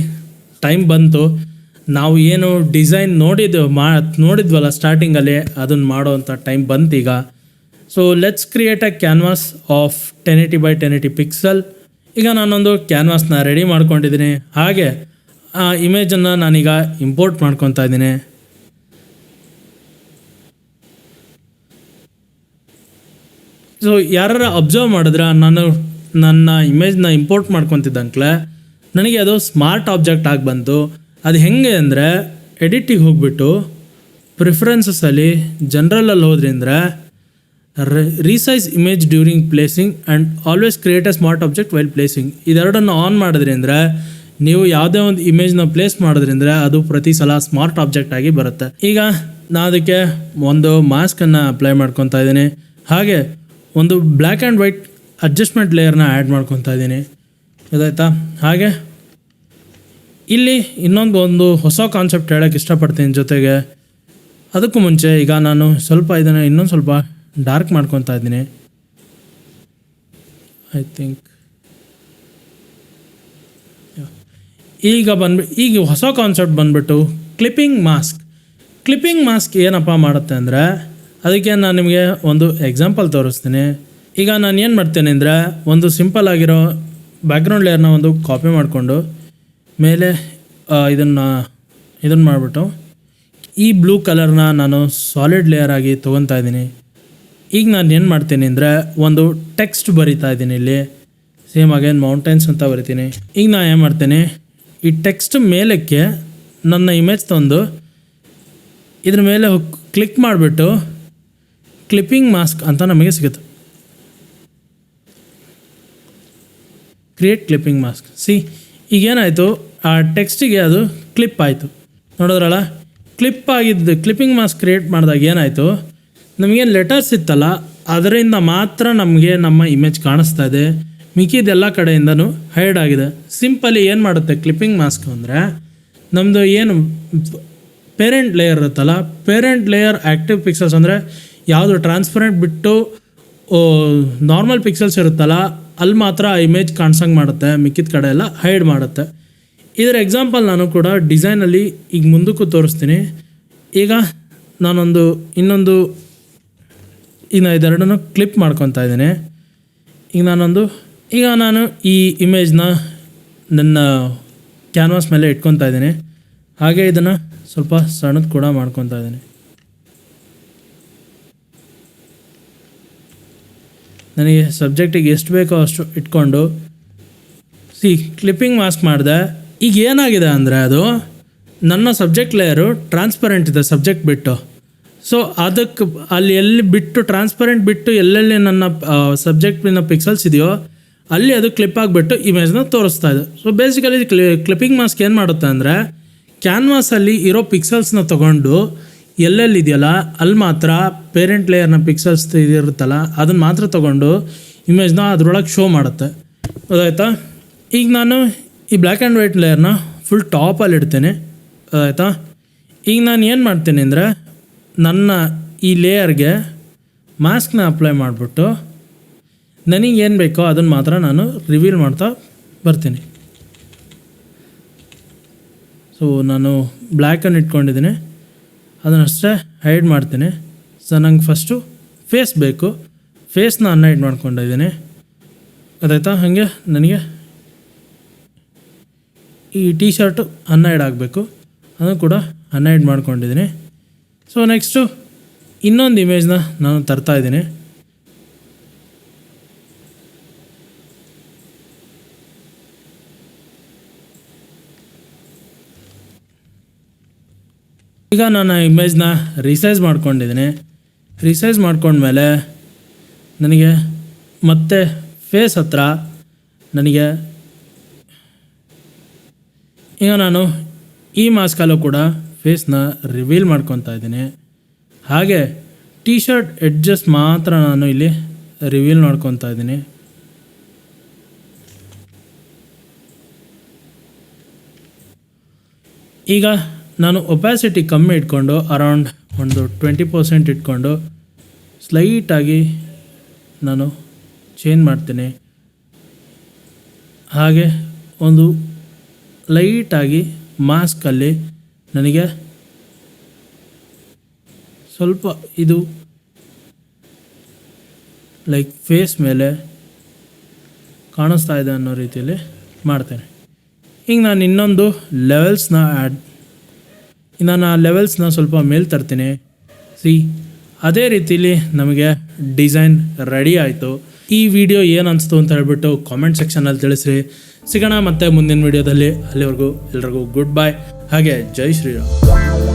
ಟೈಮ್ ಬಂತು, ನಾವು ಏನು ಡಿಸೈನ್ ನೋಡಿದ್ವಲ್ಲ ಸ್ಟಾರ್ಟಿಂಗಲ್ಲಿ ಅದನ್ನು ಮಾಡೋವಂಥ ಟೈಮ್ ಬಂತು ಈಗ. So let's create a canvas of 1080x1080 pixel. ಈಗ ನಾನೊಂದು ಕ್ಯಾನ್ವಾಸ್ನ ರೆಡಿ ಮಾಡ್ಕೊಂಡಿದ್ದೀನಿ. ಹಾಗೆ ಆ ಇಮೇಜನ್ನು ನಾನೀಗ ಇಂಪೋರ್ಟ್ ಮಾಡ್ಕೊತಾ ಇದ್ದೀನಿ. ಸೊ ಯಾರು ಅಬ್ಸರ್ವ್ ಮಾಡಿದ್ರೆ ನಾನು ನನ್ನ ಇಮೇಜ್ನ ಇಂಪೋರ್ಟ್ ಮಾಡ್ಕೊತಿದ್ದಂಕ್ಲೆ ನನಗೆ ಅದು ಸ್ಮಾರ್ಟ್ ಆಬ್ಜೆಕ್ಟ್ ಆಗಿ ಬಂತು. ಅದು ಹೆಂಗೆ ಅಂದರೆ ಎಡಿಟಿಗೆ ಹೋಗ್ಬಿಟ್ಟು ಪ್ರಿಫರೆನ್ಸಸಲ್ಲಿ ಜನರಲಲ್ಲಿ ಹೋದ್ರಿಂದ್ರೆ resize image during placing and always create a smart object while placing ಇದೆರಡನ್ನು ಆನ್ ಮಾಡಿದ್ರಿಂದ ನೀವು ಯಾವುದೇ ಒಂದು ಇಮೇಜ್ನ ಪ್ಲೇಸ್ ಮಾಡೋದ್ರಿಂದ ಅದು ಪ್ರತಿ ಸಲ ಸ್ಮಾರ್ಟ್ ಆಬ್ಜೆಕ್ಟ್ ಆಗಿ ಬರುತ್ತೆ. ಈಗ ನಾನು ಅದಕ್ಕೆ ಒಂದು ಮಾಸ್ಕನ್ನು ಅಪ್ಲೈ ಮಾಡ್ಕೊತಾ ಇದ್ದೀನಿ. ಹಾಗೆ ಒಂದು ಬ್ಲ್ಯಾಕ್ ಆ್ಯಂಡ್ ವೈಟ್ ಅಡ್ಜಸ್ಟ್ಮೆಂಟ್ ಲೇಯರ್ನ ಆ್ಯಡ್ ಮಾಡ್ಕೊತಾ ಇದ್ದೀನಿ, ಗೊತ್ತಾಯ್ತಾ. ಹಾಗೆ ಇಲ್ಲಿ ಒಂದು ಹೊಸ ಕಾನ್ಸೆಪ್ಟ್ ಹೇಳೋಕ್ಕೆ ಇಷ್ಟಪಡ್ತೀನಿ. ಜೊತೆಗೆ ಅದಕ್ಕೂ ಮುಂಚೆ ಈಗ ನಾನು ಸ್ವಲ್ಪ ಇದನ್ನು ಇನ್ನೊಂದು ಸ್ವಲ್ಪ ಡಾರ್ಕ್ ಮಾಡ್ಕೊತಾ ಇದ್ದೀನಿ. ಐ ಥಿಂಕ್ ಈಗ ಹೊಸ ಕಾನ್ಸೆಪ್ಟ್ ಬಂದುಬಿಟ್ಟು ಕ್ಲಿಪ್ಪಿಂಗ್ ಮಾಸ್ಕ್ ಏನಪ್ಪ ಮಾಡುತ್ತೆ ಅಂದರೆ ಅದಕ್ಕೆ ನಾನು ನಿಮಗೆ ಒಂದು ಎಕ್ಸಾಂಪಲ್ ತೋರಿಸ್ತೀನಿ. ಈಗ ನಾನು ಏನು ಮಾಡ್ತೇನೆ ಅಂದರೆ ಒಂದು ಸಿಂಪಲ್ ಆಗಿರೋ ಬ್ಯಾಕ್ಗ್ರೌಂಡ್ ಲೇಯರ್ನ ಒಂದು ಕಾಪಿ ಮಾಡಿಕೊಂಡು ಮೇಲೆ ಇದನ್ನು ಮಾಡಿಬಿಟ್ಟು ಈ ಬ್ಲೂ ಕಲರ್ನ ನಾನು ಸಾಲಿಡ್ ಲೇಯರ್ ಆಗಿ ತೊಗೊತಾ ಇದ್ದೀನಿ. ಈಗ ನಾನು ಏನು ಮಾಡ್ತೀನಿ ಅಂದರೆ ಒಂದು ಟೆಕ್ಸ್ಟ್ ಬರಿತಾ ಇದ್ದೀನಿ. ಇಲ್ಲಿ ಸೇಮ್ ಅಗೇನ್ ಮೌಂಟೇನ್ಸ್ ಅಂತ ಬರಿತೀನಿ. ಈಗ ನಾನು ಏನು ಮಾಡ್ತೀನಿ, ಈ ಟೆಕ್ಸ್ಟ್ ಮೇಲಕ್ಕೆ ನನ್ನ ಇಮೇಜ್ ತಂದು ಇದ್ರ ಮೇಲೆ ಕ್ಲಿಕ್ ಮಾಡಿಬಿಟ್ಟು ಕ್ಲಿಪ್ಪಿಂಗ್ ಮಾಸ್ಕ್ ಅಂತ ನಮಗೆ ಸಿಗುತ್ತೆ. Create clipping mask. ಈಗೇನಾಯಿತು, ಆ ಟೆಕ್ಸ್ಟಿಗೆ ಅದು ಕ್ಲಿಪ್ ಆಯಿತು, ನೋಡಿದ್ರಲ್ಲ. ಕ್ಲಿಪ್ಪಿಂಗ್ ಮಾಸ್ಕ್ ಕ್ರಿಯೇಟ್ ಮಾಡಿದಾಗ ಏನಾಯಿತು, ನಮಗೇನು ಲೆಟರ್ಸ್ ಇತ್ತಲ್ಲ ಅದರಿಂದ ಮಾತ್ರ ನಮಗೆ ನಮ್ಮ ಇಮೇಜ್ ಕಾಣಿಸ್ತಾ ಇದೆ, ಮಿಕ್ಕಿದೆಲ್ಲ ಕಡೆಯಿಂದನೂ ಹೈಡ್ ಆಗಿದೆ. ಸಿಂಪಲಿ ಏನು ಮಾಡುತ್ತೆ ಕ್ಲಿಪ್ಪಿಂಗ್ ಮಾಸ್ಕ್ ಅಂದರೆ ನಮ್ಮದು ಏನು ಪೇರೆಂಟ್ ಲೇಯರ್ ಇರುತ್ತಲ್ಲ, ಪೇರೆಂಟ್ ಲೇಯರ್ ಆ್ಯಕ್ಟಿವ್ ಪಿಕ್ಸಲ್ಸ್ ಅಂದರೆ ಯಾವುದು ಟ್ರಾನ್ಸ್ಪರೆಂಟ್ ಬಿಟ್ಟು ನಾರ್ಮಲ್ ಪಿಕ್ಸಲ್ಸ್ ಇರುತ್ತಲ್ಲ ಅಲ್ಲಿ ಮಾತ್ರ ಇಮೇಜ್ ಕಾಣಿಸಂಗೆ ಮಾಡುತ್ತೆ, ಮಿಕ್ಕಿದ ಕಡೆ ಎಲ್ಲ ಹೈಡ್ ಮಾಡುತ್ತೆ. ಇದರ ಎಕ್ಸಾಂಪಲ್ ನಾನು ಕೂಡ ಡಿಸೈನಲ್ಲಿ ಈಗ ಮುಂದಕ್ಕೂ ತೋರಿಸ್ತೀನಿ. ಈಗ ನಾನೊಂದು ಈಗ ಇದೆರಡನ್ನು ಕ್ಲಿಪ್ ಮಾಡ್ಕೊತಾ ಇದ್ದೀನಿ. ಈಗ ನಾನು ಈ ಇಮೇಜ್ನ ನನ್ನ ಕ್ಯಾನ್ವಾಸ್ ಮೇಲೆ ಇಟ್ಕೊತಾ ಇದ್ದೀನಿ. ಹಾಗೆ ಇದನ್ನು ಸ್ವಲ್ಪ ಸಣ್ಣದು ಕೂಡ ಮಾಡ್ಕೊತಾ ಇದ್ದೀನಿ. ನನಗೆ ಸಬ್ಜೆಕ್ಟಿಗೆ ಎಷ್ಟು ಬೇಕೋ ಅಷ್ಟು ಇಟ್ಕೊಂಡು ಕ್ಲಿಪ್ಪಿಂಗ್ ಮಾಸ್ಕ್ ಮಾಡಿದೆ. ಈಗ ಏನಾಗಿದೆ ಅಂದರೆ ಅದು ನನ್ನ ಸಬ್ಜೆಕ್ಟ್ ಲೇಯರು ಟ್ರಾನ್ಸ್ಪರೆಂಟ್ ಇದೆ ಸಬ್ಜೆಕ್ಟ್ ಬಿಟ್ಟು. ಸೊ ಅದಕ್ಕೆ ಅಲ್ಲಿ ಎಲ್ಲಿ ಬಿಟ್ಟು ಟ್ರಾನ್ಸ್ಪರೆಂಟ್ ಬಿಟ್ಟು ಎಲ್ಲೆಲ್ಲಿ ನನ್ನ ಸಬ್ಜೆಕ್ಟಿನ ಪಿಕ್ಸಲ್ಸ್ ಇದೆಯೋ ಅಲ್ಲಿ ಅದು ಕ್ಲಿಪ್ ಆಗಿಬಿಟ್ಟು ಇಮೇಜ್ನ ತೋರಿಸ್ತಾ ಇದೆ. ಸೊ ಬೇಸಿಕಲಿ ಕ್ಲಿಪ್ಪಿಂಗ್ ಮಾಸ್ಕ್ ಏನು ಮಾಡುತ್ತೆ ಅಂದರೆ ಕ್ಯಾನ್ವಾಸಲ್ಲಿ ಇರೋ ಪಿಕ್ಸಲ್ಸ್ನ ತೊಗೊಂಡು ಎಲ್ಲೆಲ್ಲಿದೆಯಲ್ಲ ಅಲ್ಲಿ ಮಾತ್ರ ಪೇರೆಂಟ್ ಲೇಯರ್ನ ಪಿಕ್ಸಲ್ಸ್ ಇದಿರುತ್ತಲ್ಲ ಅದನ್ನು ಮಾತ್ರ ತೊಗೊಂಡು ಇಮೇಜ್ನ ಅದರೊಳಗೆ ಶೋ ಮಾಡುತ್ತೆ, ಗೊತ್ತಾಯ್ತಾ. ಈಗ ನಾನು ಈ ಬ್ಲ್ಯಾಕ್ ಆ್ಯಂಡ್ ವೈಟ್ ಲೇಯರ್ನ ಫುಲ್ ಟಾಪಲ್ಲಿ ಇಡ್ತೇನೆ, ಆಯಿತಾ. ಈಗ ನಾನು ಏನು ಮಾಡ್ತೇನೆ ಅಂದರೆ ನನ್ನ ಈ ಲೇಯರ್ಗೆ ಮಾಸ್ಕ್ನ ಅಪ್ಲೈ ಮಾಡಿಬಿಟ್ಟು ನನಗೇನು ಬೇಕೋ ಅದನ್ನು ಮಾತ್ರ ನಾನು ರಿವೀಲ್ ಮಾಡ್ತಾ ಬರ್ತೀನಿ. ಸೊ ನಾನು ಬ್ಲ್ಯಾಕನ್ನು ಇಟ್ಕೊಂಡಿದ್ದೀನಿ, ಅದನ್ನಷ್ಟೇ ಹೈಡ್ ಮಾಡ್ತೀನಿ. ಸೊ ನಂಗೆ ಫಸ್ಟು ಫೇಸ್ ಬೇಕು, ಫೇಸ್ನ ಅನ್ಹೈಡ್ ಮಾಡ್ಕೊಂಡಿದ್ದೀನಿ, ಅದಾಯ್ತಾ. ಹಾಗೆ ನನಗೆ ಈ ಟಿ ಶರ್ಟು ಅನ್ಹೈಡ್ ಆಗಬೇಕು, ಅದನ್ನು ಕೂಡ ಅನ್ಹೈಡ್ ಮಾಡ್ಕೊಂಡಿದ್ದೀನಿ. ಸೊ ನೆಕ್ಸ್ಟು ಇನ್ನೊಂದು ಇಮೇಜ್ನ ನಾನು ತರ್ತಾಯಿದ್ದೀನಿ. ಈಗ ನಾನು ಇಮೇಜ್ನ ರಿಸೈಸ್ ಮಾಡ್ಕೊಂಡಿದ್ದೀನಿ. ರಿಸೈಸ್ ಮಾಡ್ಕೊಂಡ್ಮೇಲೆ ನನಗೆ ಮತ್ತೆ ಫೇಸ್ ಹತ್ರ ನನಗೆ ಈಗ ನಾನು ಈ ಮಾಸ್ಕಲ್ಲೂ ಕೂಡ ಫೇಸ್ನ ರಿವೀಲ್ ಮಾಡ್ಕೊತಾ ಇದ್ದೀನಿ. ಹಾಗೆ ಟಿ ಶರ್ಟ್ ಎಡ್ಜಸ್ ಮಾತ್ರ ನಾನು ಇಲ್ಲಿ ರಿವೀಲ್ ಮಾಡ್ಕೊತಾ ಇದ್ದೀನಿ. ಈಗ ನಾನು ಒಪ್ಯಾಸಿಟಿ ಕಮ್ಮಿ ಇಟ್ಕೊಂಡು ಅರೌಂಡ್ ಒಂದು 20% ಇಟ್ಕೊಂಡು ಸ್ಲೈಟಾಗಿ ನಾನು ಚೇಂಜ್ ಮಾಡ್ತೀನಿ. ಹಾಗೆ ಒಂದು ಲೈಟಾಗಿ ಮಾಸ್ಕಲ್ಲಿ ನನಗೆ ಸ್ವಲ್ಪ ಇದು ಲೈಕ್ ಫೇಸ್ ಮೇಲೆ ಕಾಣಿಸ್ತಾ ಇದೆ ಅನ್ನೋ ರೀತಿಯಲ್ಲಿ ಮಾಡ್ತೇನೆ. ಈಗ ನಾನು ಇನ್ನೊಂದು ಲೆವೆಲ್ಸ್ನ ನಾನು ಆ ಲೆವೆಲ್ಸ್ನ ಸ್ವಲ್ಪ ಮೇಲೆ ತರ್ತೀನಿ. ಅದೇ ರೀತಿಲಿ ನಮಗೆ ಡಿಸೈನ್ ರೆಡಿ ಆಯಿತು. ಈ ವಿಡಿಯೋ ಏನು ಅನಿಸ್ತು ಅಂತ ಹೇಳ್ಬಿಟ್ಟು ಕಾಮೆಂಟ್ ಸೆಕ್ಷನಲ್ಲಿ ತಿಳಿಸ್ರಿ. ಸಿಗೋಣ ಮತ್ತೆ ಮುಂದಿನ ವಿಡಿಯೋದಲ್ಲಿ. ಅಲ್ಲಿವರೆಗೂ ಎಲ್ರಿಗೂ ಗುಡ್ ಬೈ, ಹಾಗೆ ಜೈ ಶ್ರೀರಾಮ್.